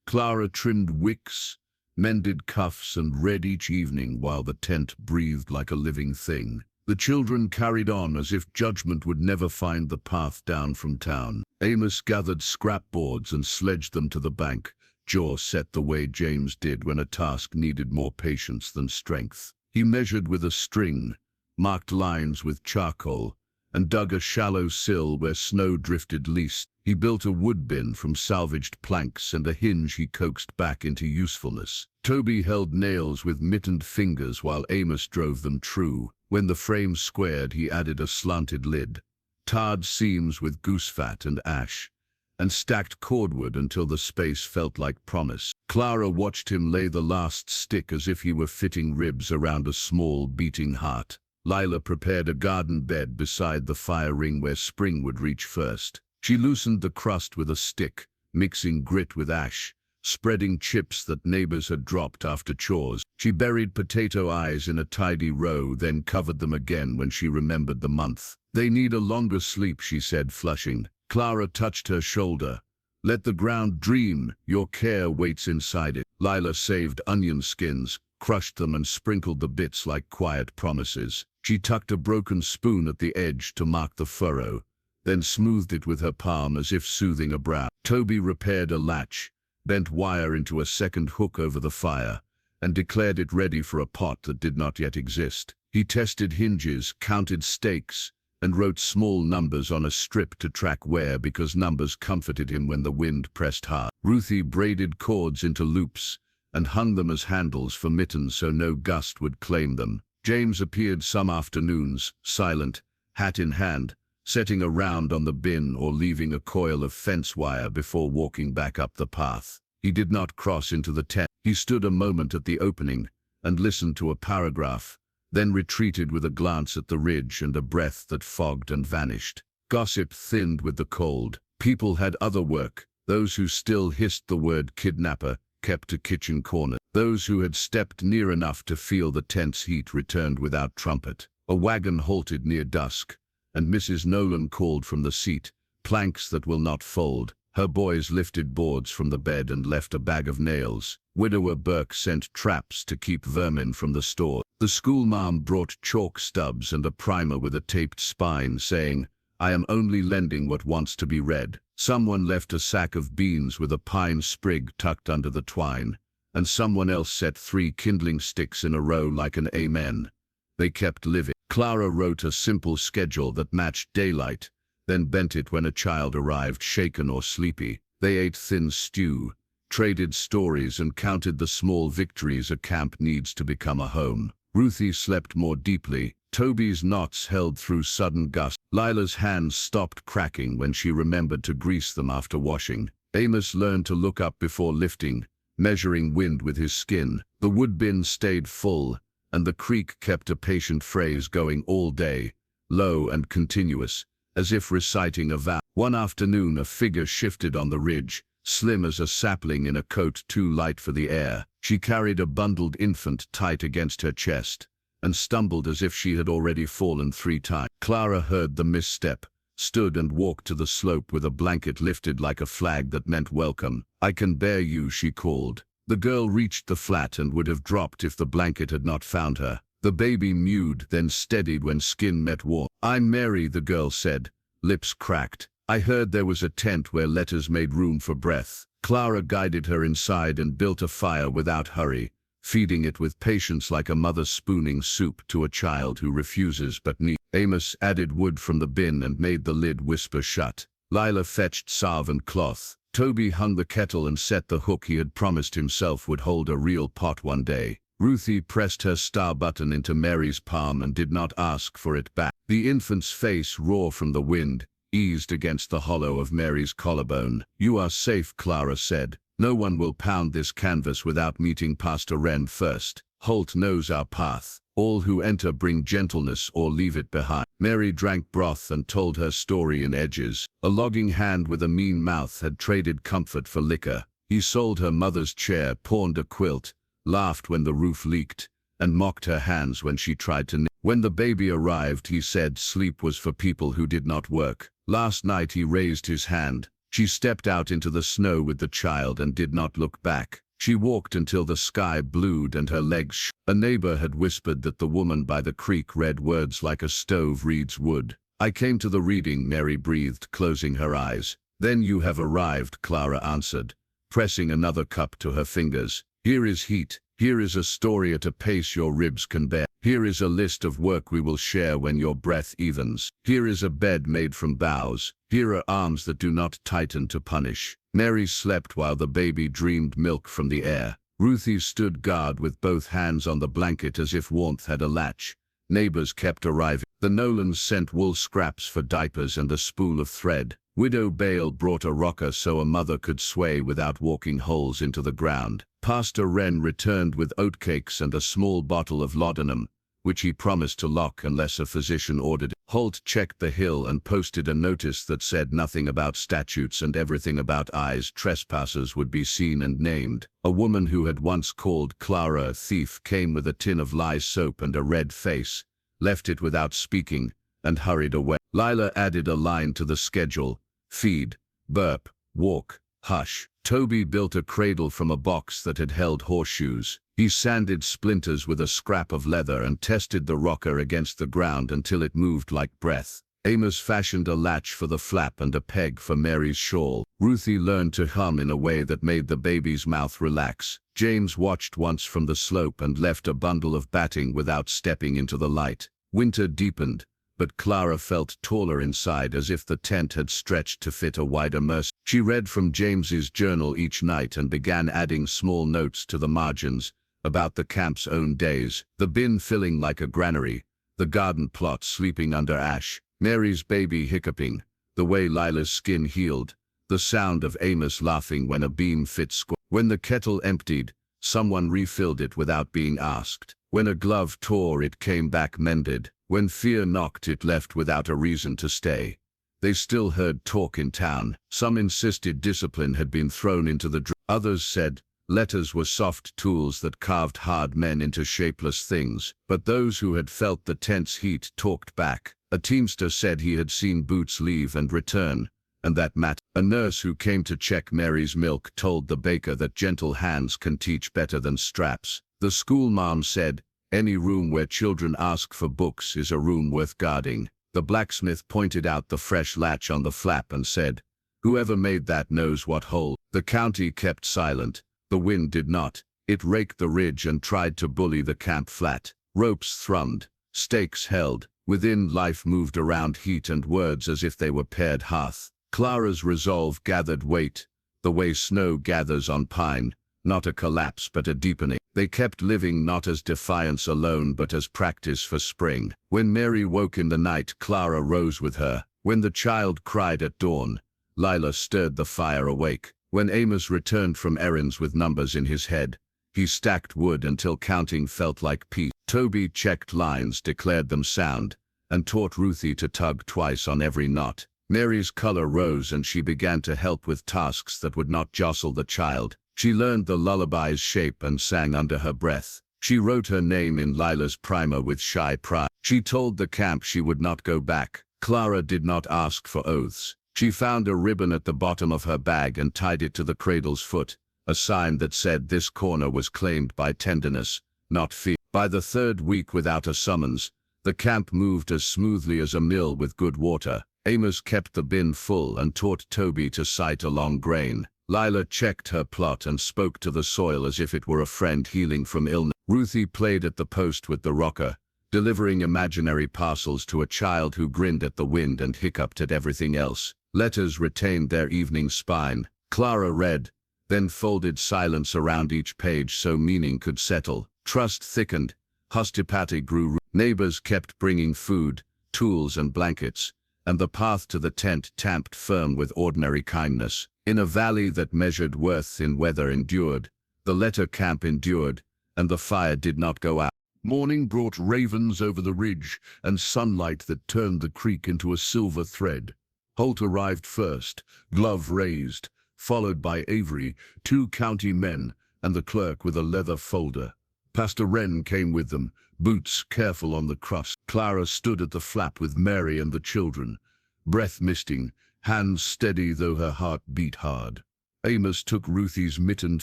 Clara trimmed wicks, mended cuffs, and read each evening while the tent breathed like a living thing. The children carried on as if judgment would never find the path down from town. Amos gathered scrap boards and sledged them to the bank, jaw set the way James did when a task needed more patience than strength. He measured with a string, marked lines with charcoal, and dug a shallow sill where snow drifted least. He built a wood bin from salvaged planks and a hinge he coaxed back into usefulness. Toby held nails with mittened fingers while Amos drove them true. When the frame squared, he added a slanted lid, tarred seams with goose fat and ash, and stacked cordwood until the space felt like promise. Clara watched him lay the last stick as if he were fitting ribs around a small, beating heart. Lila prepared a garden bed beside the fire ring where spring would reach first. She loosened the crust with a stick, mixing grit with ash, spreading chips that neighbors had dropped after chores. She buried potato eyes in a tidy row, then covered them again when she remembered the month. "They need a longer sleep," she said, flushing. Clara touched her shoulder. "Let the ground dream. Your care waits inside it." Lila saved onion skins, crushed them and sprinkled the bits like quiet promises. She tucked a broken spoon at the edge to mark the furrow, then smoothed it with her palm as if soothing a brow. Toby repaired a latch, bent wire into a second hook over the fire, and declared it ready for a pot that did not yet exist. He tested hinges, counted stakes, and wrote small numbers on a strip to track wear because numbers comforted him when the wind pressed hard. Ruthie braided cords into loops and hung them as handles for mittens so no gust would claim them. James appeared some afternoons, silent, hat in hand, setting a round on the bin or leaving a coil of fence wire before walking back up the path. He did not cross into the tent. He stood a moment at the opening and listened to a paragraph, then retreated with a glance at the ridge and a breath that fogged and vanished. Gossip thinned with the cold. People had other work. Those who still hissed the word kidnapper kept to kitchen corners. Those who had stepped near enough to feel the tense heat returned without trumpet. A wagon halted near dusk, and Mrs. Nolan called from the seat, "Planks that will not fold." Her boys lifted boards from the bed and left a bag of nails. Widower Burke sent traps to keep vermin from the store. The schoolmarm brought chalk stubs and a primer with a taped spine, saying, "I am only lending what wants to be read." Someone left a sack of beans with a pine sprig tucked under the twine, and someone else set 3 kindling sticks in a row like an amen. They kept living. Clara wrote a simple schedule that matched daylight, then bent it when a child arrived shaken or sleepy. They ate thin stew, traded stories and counted the small victories a camp needs to become a home. Ruthie slept more deeply. Toby's knots held through sudden gusts. Lila's hands stopped cracking when she remembered to grease them after washing. Amos learned to look up before lifting, measuring wind with his skin. The wood bin stayed full, and the creek kept a patient phrase going all day, low and continuous, as if reciting a vow. One afternoon a figure shifted on the ridge, slim as a sapling in a coat too light for the air. She carried a bundled infant tight against her chest, and stumbled as if she had already fallen 3 times. Clara heard the misstep, stood and walked to the slope with a blanket lifted like a flag that meant welcome. "I can bear you," she called. The girl reached the flat and would have dropped if the blanket had not found her. The baby mewed, then steadied when skin met warmth. "I'm Mary," the girl said, lips cracked. "I heard there was a tent where letters made room for breath." Clara guided her inside and built a fire without hurry, feeding it with patience like a mother spooning soup to a child who refuses but needs. Amos added wood from the bin and made the lid whisper shut. Lila fetched salve and cloth. Toby hung the kettle and set the hook he had promised himself would hold a real pot one day. Ruthie pressed her star button into Mary's palm and did not ask for it back. The infant's face, raw from the wind, eased against the hollow of Mary's collarbone. "You are safe," Clara said. "No one will pound this canvas without meeting Pastor Wren first. Holt knows our path. All who enter bring gentleness or leave it behind." Mary drank broth and told her story in edges. A logging hand with a mean mouth had traded comfort for liquor. He sold her mother's chair, pawned a quilt, laughed when the roof leaked, and mocked her hands when she tried to knit. When the baby arrived, he said sleep was for people who did not work. Last night he raised his hand. She stepped out into the snow with the child and did not look back. She walked until the sky blued and her legs shook. A neighbor had whispered that the woman by the creek read words like a stove reads wood. I came to the reading, Mary breathed, closing her eyes. Then you have arrived, Clara answered, pressing another cup to her fingers. Here is heat. Here is a story at a pace your ribs can bear. Here is a list of work we will share when your breath evens. Here is a bed made from boughs. Here are arms that do not tighten to punish. Mary slept while the baby dreamed milk from the air. Ruthie stood guard with both hands on the blanket as if warmth had a latch. Neighbors kept arriving. The Nolans sent wool scraps for diapers and a spool of thread. Widow Bale brought a rocker so a mother could sway without walking holes into the ground. Pastor Wren returned with oatcakes and a small bottle of laudanum, which he promised to lock unless a physician ordered it. Holt checked the hill and posted a notice that said nothing about statutes and everything about eyes. Trespassers would be seen and named. A woman who had once called Clara a thief came with a tin of lye soap and a red face, left it without speaking, and hurried away. Lila added a line to the schedule: feed, burp, walk, hush. Toby built a cradle from a box that had held horseshoes. He sanded splinters with a scrap of leather and tested the rocker against the ground until it moved like breath. Amos fashioned a latch for the flap and a peg for Mary's shawl. Ruthie learned to hum in a way that made the baby's mouth relax. James watched once from the slope and left a bundle of batting without stepping into the light. Winter deepened, but Clara felt taller inside, as if the tent had stretched to fit a wider mercy. She read from James's journal each night and began adding small notes to the margins about the camp's own days, the bin filling like a granary, the garden plot sleeping under ash, Mary's baby hiccuping, the way Lila's skin healed, the sound of Amos laughing when a beam fit square. When the kettle emptied, someone refilled it without being asked. When a glove tore, it came back mended. When fear knocked, it left without a reason to stay. They still heard talk in town. Some insisted discipline had been thrown into the drawer. Others said letters were soft tools that carved hard men into shapeless things. But those who had felt the tense heat talked back. A teamster said he had seen Boots leave and return, and that mattered. A nurse who came to check Mary's milk told the baker that gentle hands can teach better than straps. The school mom said, any room where children ask for books is a room worth guarding. The blacksmith pointed out the fresh latch on the flap and said, whoever made that knows what hole. The county kept silent. The wind did not. It raked the ridge and tried to bully the camp flat. Ropes thrummed. Stakes held. Within, life moved around heat and words as if they were paired hearth. Clara's resolve gathered weight, the way snow gathers on pine, not a collapse but a deepening. They kept living not as defiance alone but as practice for spring. When Mary woke in the night, Clara rose with her. When the child cried at dawn, Lila stirred the fire awake. When Amos returned from errands with numbers in his head, he stacked wood until counting felt like peace. Toby checked lines, declared them sound, and taught Ruthie to tug twice on every knot. Mary's color rose and she began to help with tasks that would not jostle the child. She learned the lullaby's shape and sang under her breath. She wrote her name in Lila's primer with shy pride. She told the camp she would not go back. Clara did not ask for oaths. She found a ribbon at the bottom of her bag and tied it to the cradle's foot, a sign that said this corner was claimed by tenderness, not fear. By the third week without a summons, the camp moved as smoothly as a mill with good water. Amos kept the bin full and taught Toby to sight along grain. Lila checked her plot and spoke to the soil as if it were a friend healing from illness. Ruthie played at the post with the rocker, delivering imaginary parcels to a child who grinned at the wind and hiccuped at everything else. Letters retained their evening spine. Clara read, then folded silence around each page so meaning could settle. Trust thickened. Hospitality grew. Neighbors kept bringing food, tools and blankets, and the path to the tent tamped firm with ordinary kindness. In a valley that measured worth in weather endured, the letter camp endured, and the fire did not go out. Morning brought ravens over the ridge and sunlight that turned the creek into a silver thread. Holt arrived first, glove raised, followed by Avery, 2 county men, and the clerk with a leather folder. Pastor Wren came with them, boots careful on the crust. Clara stood at the flap with Mary and the children, breath misting, hands steady though her heart beat hard. Amos took Ruthie's mittened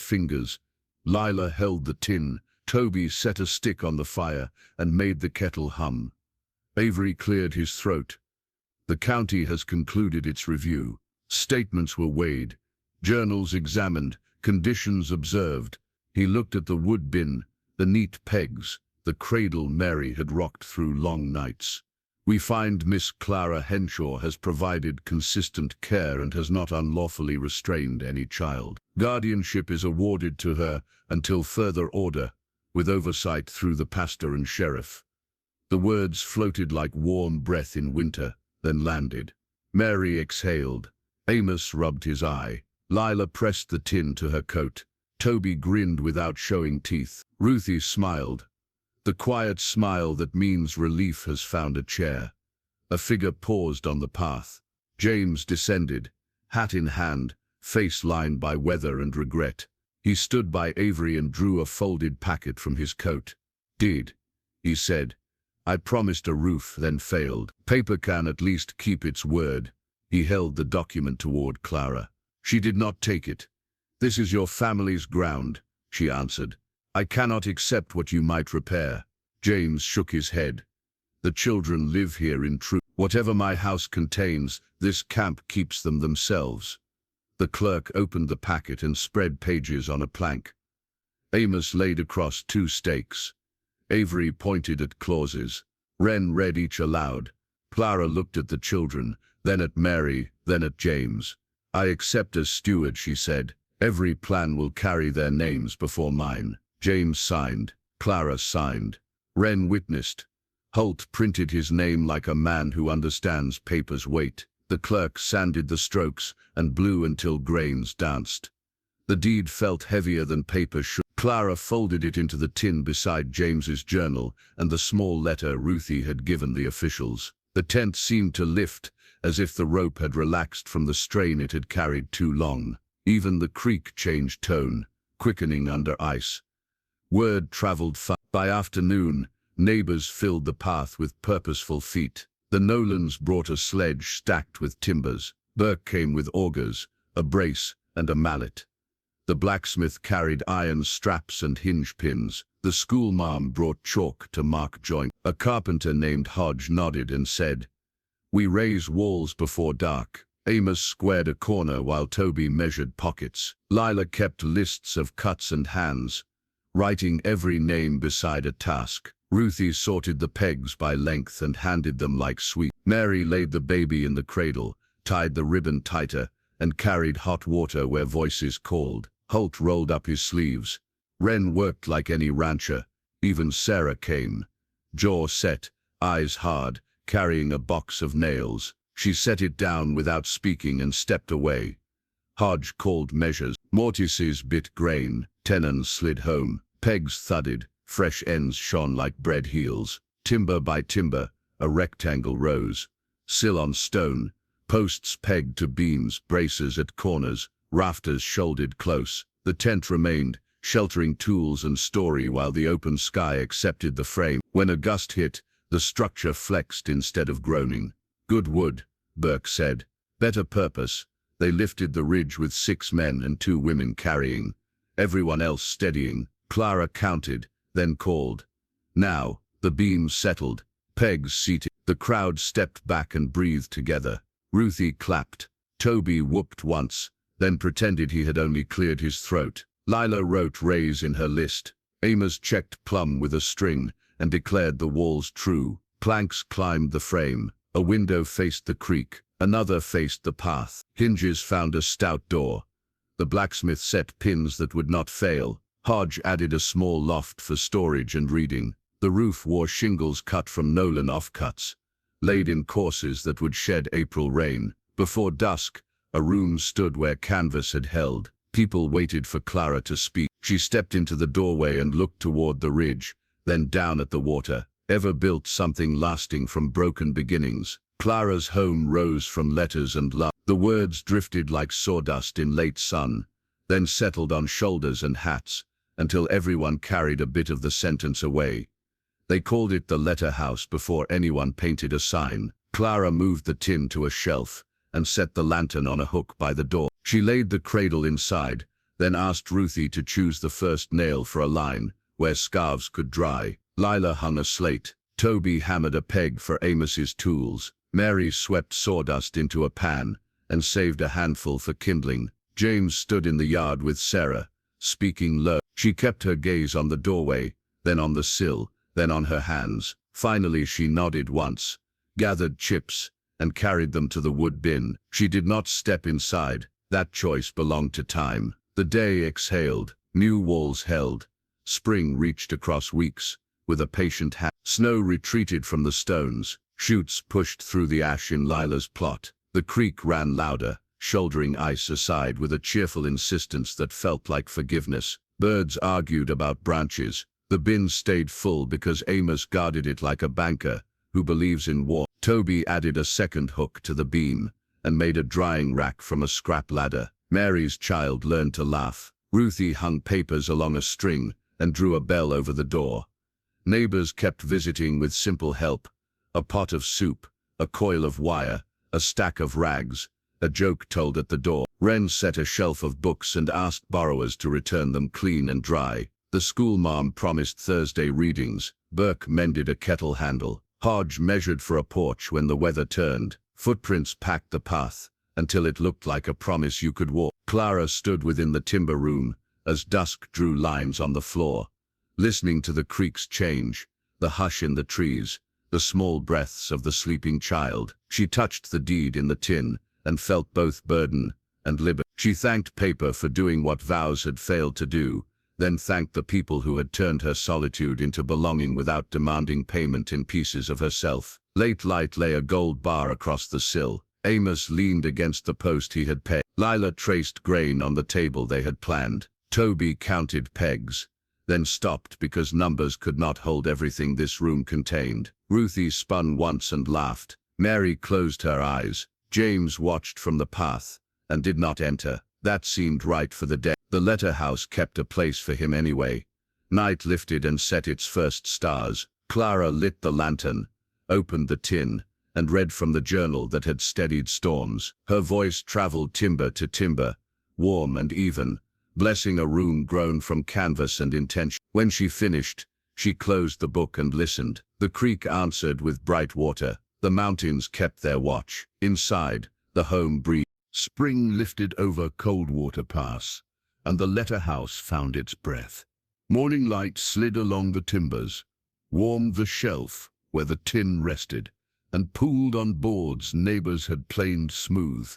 fingers, Lila held the tin. Toby set a stick on the fire and made the kettle hum. Avery cleared his throat. The county has concluded its review. Statements were weighed, journals examined, conditions observed. He looked at the wood bin, the neat pegs, the cradle Mary had rocked through long nights. We find Miss Clara Henshaw has provided consistent care and has not unlawfully restrained any child. Guardianship is awarded to her until further order, with oversight through the pastor and sheriff. The words floated like warm breath in winter, then landed. Mary exhaled. Amos rubbed his eye. Lila pressed the tin to her coat. Toby grinned without showing teeth. Ruthie smiled. The quiet smile that means relief has found a chair. A figure paused on the path. James descended, hat in hand, face lined by weather and regret. He stood by Avery and drew a folded packet from his coat. "Did," he said. "I promised a roof, then failed. Paper can at least keep its word." He held the document toward Clara. She did not take it. "This is your family's ground," she answered. "I cannot accept what you might repair." James shook his head. "The children live here in truth. Whatever my house contains, this camp keeps them themselves." The clerk opened the packet and spread pages on a plank. Amos laid across 2 stakes. Avery pointed at clauses. Wren read each aloud. Clara looked at the children, then at Mary, then at James. "I accept as steward," she said. "Every plan will carry their names before mine." James signed. Clara signed. Wren witnessed. Holt printed his name like a man who understands paper's weight. The clerk sanded the strokes and blew until grains danced. The deed felt heavier than paper should. Clara folded it into the tin beside James's journal and the small letter Ruthie had given the officials. The tent seemed to lift, as if the rope had relaxed from the strain it had carried too long. Even the creek changed tone, quickening under ice. Word traveled fast. By afternoon, neighbors filled the path with purposeful feet. The Nolans brought a sledge stacked with timbers. Burke came with augers, a brace, and a mallet. The blacksmith carried iron straps and hinge pins. The schoolmarm brought chalk to mark joints. A carpenter named Hodge nodded and said, "We raise walls before dark." Amos squared a corner while Toby measured pockets. Lila kept lists of cuts and hands, writing every name beside a task. Ruthie sorted the pegs by length and handed them like sweets. Mary laid the baby in the cradle, tied the ribbon tighter, and carried hot water where voices called. Holt rolled up his sleeves. Wren worked like any rancher. Even Sarah came, jaw set, eyes hard, carrying a box of nails. She set it down without speaking and stepped away. Hodge called measures. Mortises bit grain. Tenons slid home. Pegs thudded. Fresh ends shone like bread heels. Timber by timber, a rectangle rose. Sill on stone. Posts pegged to beams, braces at corners, rafters shouldered close. The tent remained, sheltering tools and story while the open sky accepted the frame. When a gust hit, the structure flexed instead of groaning. "Good wood," Burke said. "Better purpose." They lifted the ridge with 6 men and 2 women carrying, everyone else steadying. Clara counted, then called. Now, the beams settled, pegs seated. The crowd stepped back and breathed together. Ruthie clapped. Toby whooped once, then pretended he had only cleared his throat. Lila wrote raise in her list. Amos checked plumb with a string and declared the walls true. Planks climbed the frame. A window faced the creek. Another faced the path. Hinges found a stout door. The blacksmith set pins that would not fail. Hodge added a small loft for storage and reading. The roof wore shingles cut from Nolan offcuts, laid in courses that would shed April rain. Before dusk, a room stood where canvas had held. People waited for Clara to speak. She stepped into the doorway and looked toward the ridge, then down at the water. Ever built something lasting from broken beginnings? Clara's home rose from letters and love. The words drifted like sawdust in late sun, then settled on shoulders and hats, until everyone carried a bit of the sentence away. They called it the letter house before anyone painted a sign. Clara moved the tin to a shelf and set the lantern on a hook by the door. She laid the cradle inside, then asked Ruthie to choose the first nail for a line where scarves could dry. Lila hung a slate. Toby hammered a peg for Amos's tools. Mary swept sawdust into a pan and saved a handful for kindling. James stood in the yard with Sarah, speaking low. She kept her gaze on the doorway, then on the sill, then on her hands. Finally she nodded once, gathered chips, and carried them to the wood bin. She did not step inside. That choice belonged to time. The day exhaled. New walls held. Spring reached across weeks, with a patient hand. Snow retreated from the stones. Shoots pushed through the ash in Lila's plot. The creek ran louder, shouldering ice aside with a cheerful insistence that felt like forgiveness. Birds argued about branches. The bin stayed full because Amos guarded it like a banker who believes in war. Toby added a second hook to the beam and made a drying rack from a scrap ladder. Mary's child learned to laugh. Ruthie hung papers along a string and drew a bell over the door. Neighbors kept visiting with simple help: a pot of soup, a coil of wire, a stack of rags, a joke told at the door. Wren set a shelf of books and asked borrowers to return them clean and dry. The school mom promised Thursday readings. Burke mended a kettle handle. Hodge measured for a porch when the weather turned. Footprints packed the path until it looked like a promise you could walk. Clara stood within the timber room as dusk drew lines on the floor, listening to the creek's change, the hush in the trees, the small breaths of the sleeping child. She touched the deed in the tin and felt both burden and liberty. She thanked paper for doing what vows had failed to do, then thanked the people who had turned her solitude into belonging without demanding payment in pieces of herself. Late light lay a gold bar across the sill. Amos leaned against the post he had pegged. Lila traced grain on the table they had planned. Toby counted pegs, then stopped because numbers could not hold everything this room contained. Ruthie spun once and laughed. Mary closed her eyes. James watched from the path and did not enter. That seemed right for the day. The letter house kept a place for him anyway. Night lifted and set its first stars. Clara lit the lantern, opened the tin, and read from the journal that had steadied storms. Her voice traveled timber to timber, warm and even, blessing a room grown from canvas and intention. When she finished, she closed the book and listened. The creek answered with bright water. The mountains kept their watch. Inside, the home breathed. Spring lifted over Coldwater Pass, and the letter house found its breath. Morning light slid along the timbers, warmed the shelf where the tin rested, and pooled on boards neighbors had planed smooth.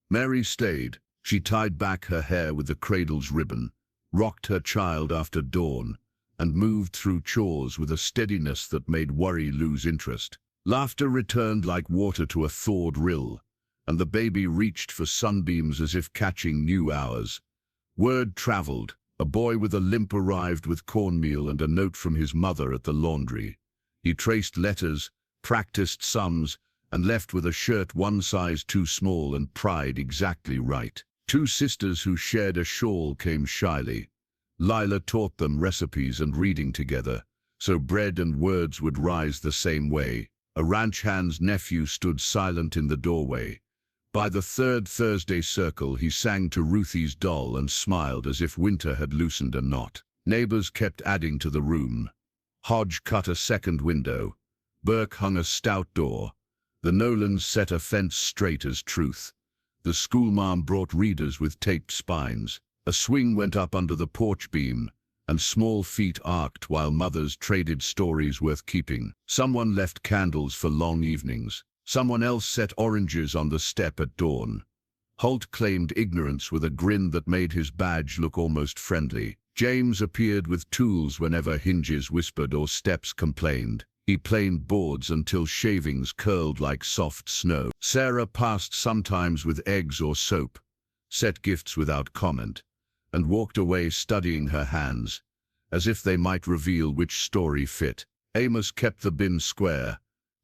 Mary stayed. She tied back her hair with the cradle's ribbon, rocked her child after dawn, and moved through chores with a steadiness that made worry lose interest. Laughter returned like water to a thawed rill, and the baby reached for sunbeams as if catching new hours. Word traveled. A boy with a limp arrived with cornmeal and a note from his mother at the laundry. He traced letters, practiced sums, and left with a shirt one size too small and pride exactly right. Two sisters who shared a shawl came shyly. Lila taught them recipes and reading together, so bread and words would rise the same way. A ranch hand's nephew stood silent in the doorway. By the third Thursday circle, he sang to Ruthie's doll and smiled as if winter had loosened a knot. Neighbors kept adding to the room. Hodge cut a second window. Burke hung a stout door. The Nolans set a fence straight as truth. The schoolmarm brought readers with taped spines. A swing went up under the porch beam, and small feet arced while mothers traded stories worth keeping. Someone left candles for long evenings. Someone else set oranges on the step at dawn. Holt claimed ignorance with a grin that made his badge look almost friendly. James appeared with tools whenever hinges whispered or steps complained. He planed boards until shavings curled like soft snow. Sarah passed sometimes with eggs or soap, set gifts without comment, and walked away studying her hands, as if they might reveal which story fit. Amos kept the bin square.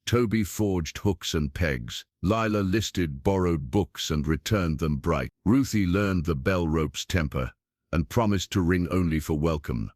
Toby forged hooks and pegs. Lila listed borrowed books and returned them bright. Ruthie learned the bell rope's temper and promised to ring only for welcome.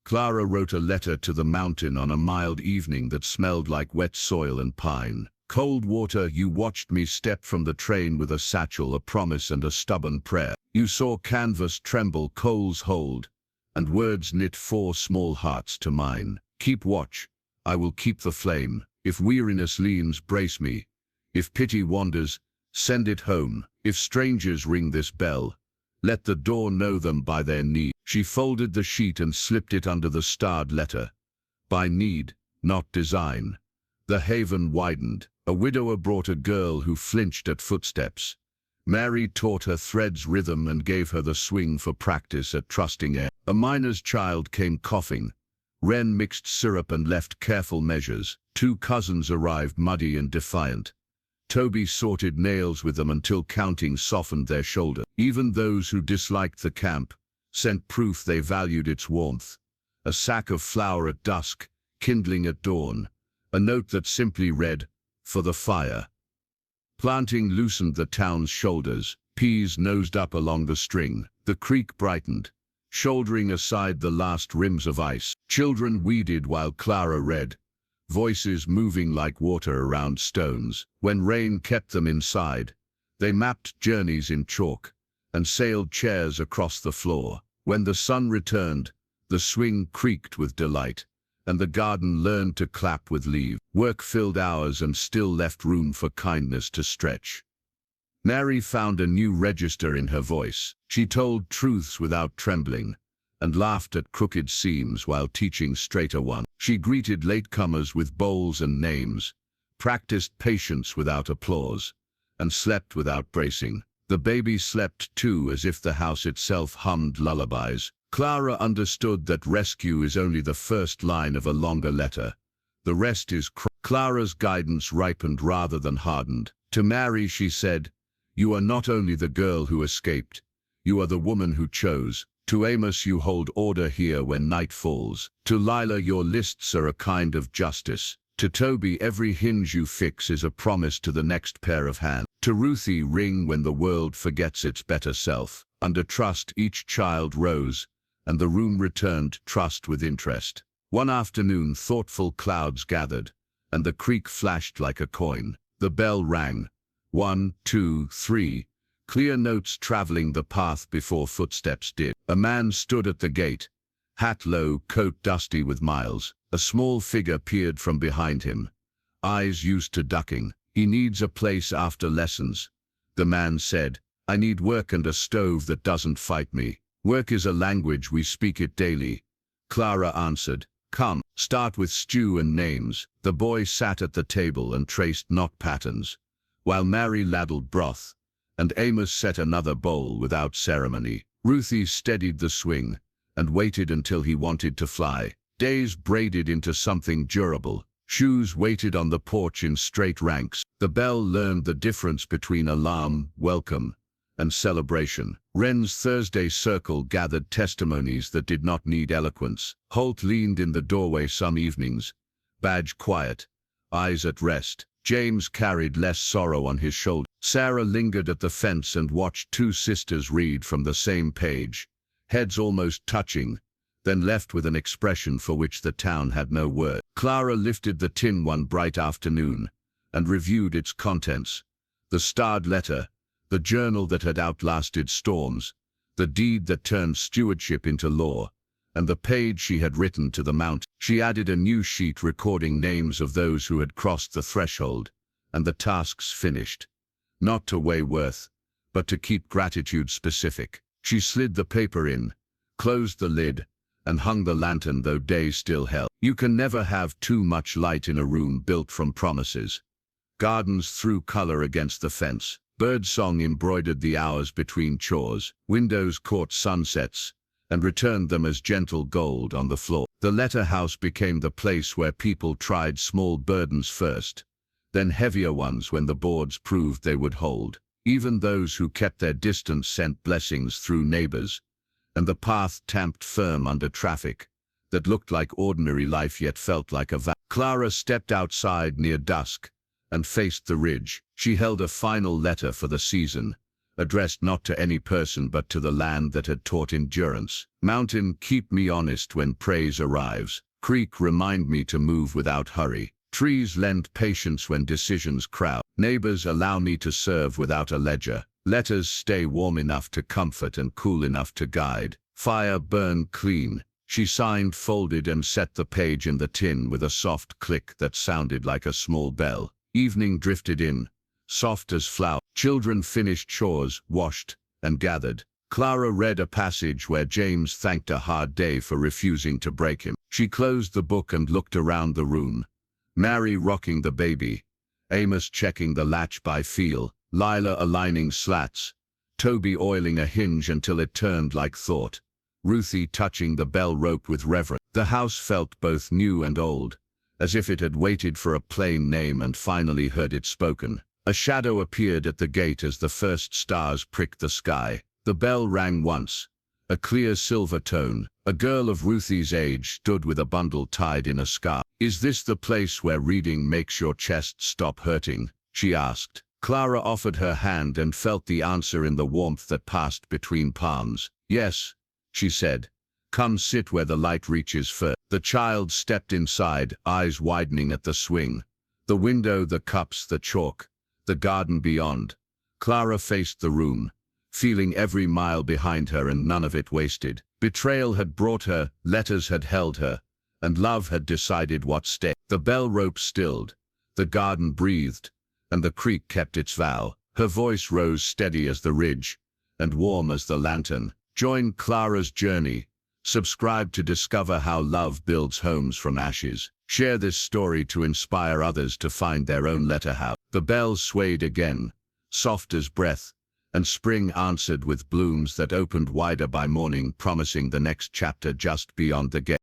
Clara wrote a letter to the mountain on a mild evening that smelled like wet soil and pine. Coldwater, you watched me step from the train with a satchel, a promise, and a stubborn prayer. You You saw canvas tremble, coals hold, and words knit 4 small hearts to mine. Keep watch, I will keep the flame. If weariness leans, brace me. If pity wanders, send it home. If strangers ring this bell, let the door know them by their need. She folded the sheet and slipped it under the starred letter. By need, not design. The haven widened. A widower brought a girl who flinched at footsteps. Mary taught her threads rhythm and gave her the swing for practice at trusting air. A miner's child came coughing. Wren mixed syrup and left careful measures. 2 cousins arrived muddy and defiant. Toby sorted nails with them until counting softened their shoulder. Even those who disliked the camp sent proof they valued its warmth. A sack of flour at dusk, kindling at dawn. A note that simply read, "For the fire." Planting loosened the town's shoulders. Peas nosed up along the string. The creek brightened, shouldering aside the last rims of ice. Children weeded while Clara read, voices moving like water around stones. When rain kept them inside, they mapped journeys in chalk and sailed chairs across the floor. When the sun returned, the swing creaked with delight, and the garden learned to clap with leaves. Work filled hours and still left room for kindness to stretch. Mary found a new register in her voice. She told truths without trembling, and laughed at crooked seams while teaching straighter ones. She greeted latecomers with bowls and names, practiced patience without applause, and slept without bracing. The baby slept too, as if the house itself hummed lullabies. Clara understood that rescue is only the first line of a longer letter. The rest is Clara's guidance ripened rather than hardened. To Mary she said, "You are not only the girl who escaped, you are the woman who chose. To Amos you hold order here when night falls. To Lila your lists are a kind of justice. To Toby every hinge you fix is a promise to the next pair of hands. To Ruthie ring when the world forgets its better self." Under trust each child rose, and the room returned trust with interest. One afternoon thoughtful clouds gathered, and the creek flashed like a coin. The bell rang. 1, 2, 3. Clear notes traveling the path before footsteps did. A man stood at the gate, hat low, coat dusty with miles. A small figure peered from behind him, eyes used to ducking. "He needs a place after lessons," the man said. "I need work and a stove that doesn't fight me." "Work is a language, we speak it daily," Clara answered. "Come, start with stew and names." The boy sat at the table and traced knot patterns, while Mary ladled broth, and Amos set another bowl without ceremony. Ruthie steadied the swing and waited until he wanted to fly. Days braided into something durable. Shoes waited on the porch in straight ranks. The bell learned the difference between alarm, welcome, and celebration. Wren's Thursday circle gathered testimonies that did not need eloquence. Holt leaned in the doorway some evenings, badge quiet, eyes at rest. James carried less sorrow on his shoulder. Sarah lingered at the fence and watched 2 sisters read from the same page, heads almost touching, then left with an expression for which the town had no word. Clara lifted the tin one bright afternoon and reviewed its contents. The starred letter, the journal that had outlasted storms, the deed that turned stewardship into law, and the page she had written to the mountain. She added a new sheet recording names of those who had crossed the threshold, and the tasks finished. Not to weigh worth, but to keep gratitude specific. She slid the paper in, closed the lid, and hung the lantern though day still held. You can never have too much light in a room built from promises. Gardens threw color against the fence. Birdsong embroidered the hours between chores. Windows caught sunsets and returned them as gentle gold on the floor. The letter house became the place where people tried small burdens first, then heavier ones when the boards proved they would hold. Even those who kept their distance sent blessings through neighbors, and the path tamped firm under traffic that looked like ordinary life yet felt like a Clara stepped outside near dusk and faced the ridge. She held a final letter for the season, addressed not to any person but to the land that had taught endurance. Mountain, keep me honest when praise arrives. Creek, remind me to move without hurry. Trees, lend patience when decisions crowd. Neighbors, allow me to serve without a ledger. Letters stay warm enough to comfort and cool enough to guide. Fire burned clean. She signed, folded, and set the page in the tin with a soft click that sounded like a small bell. Evening drifted in, soft as flower. Children finished chores, washed, and gathered. Clara read a passage where James thanked a hard day for refusing to break him. She closed the book and looked around the room. Mary rocking the baby, Amos checking the latch by feel, Lila aligning slats, Toby oiling a hinge until it turned like thought, Ruthie touching the bell rope with reverence. The house felt both new and old, as if it had waited for a plain name and finally heard it spoken. A shadow appeared at the gate as the first stars pricked the sky. The bell rang once, a clear silver tone. A girl of Ruthie's age stood with a bundle tied in a scarf. "Is this the place where reading makes your chest stop hurting?" she asked. Clara offered her hand and felt the answer in the warmth that passed between palms. "Yes," she said. "Come sit where the light reaches first." The child stepped inside, eyes widening at the swing. The window, the cups, the chalk, the garden beyond. Clara faced the room, feeling every mile behind her and none of it wasted. Betrayal had brought her, letters had held her, and love had decided what stayed. The bell rope stilled, the garden breathed, and the creek kept its vow. Her voice rose steady as the ridge, and warm as the lantern. Join Clara's journey. Subscribe to discover how love builds homes from ashes. Share this story to inspire others to find their own letterhouse. The bells swayed again, soft as breath, and spring answered with blooms that opened wider by morning, promising the next chapter just beyond the gate.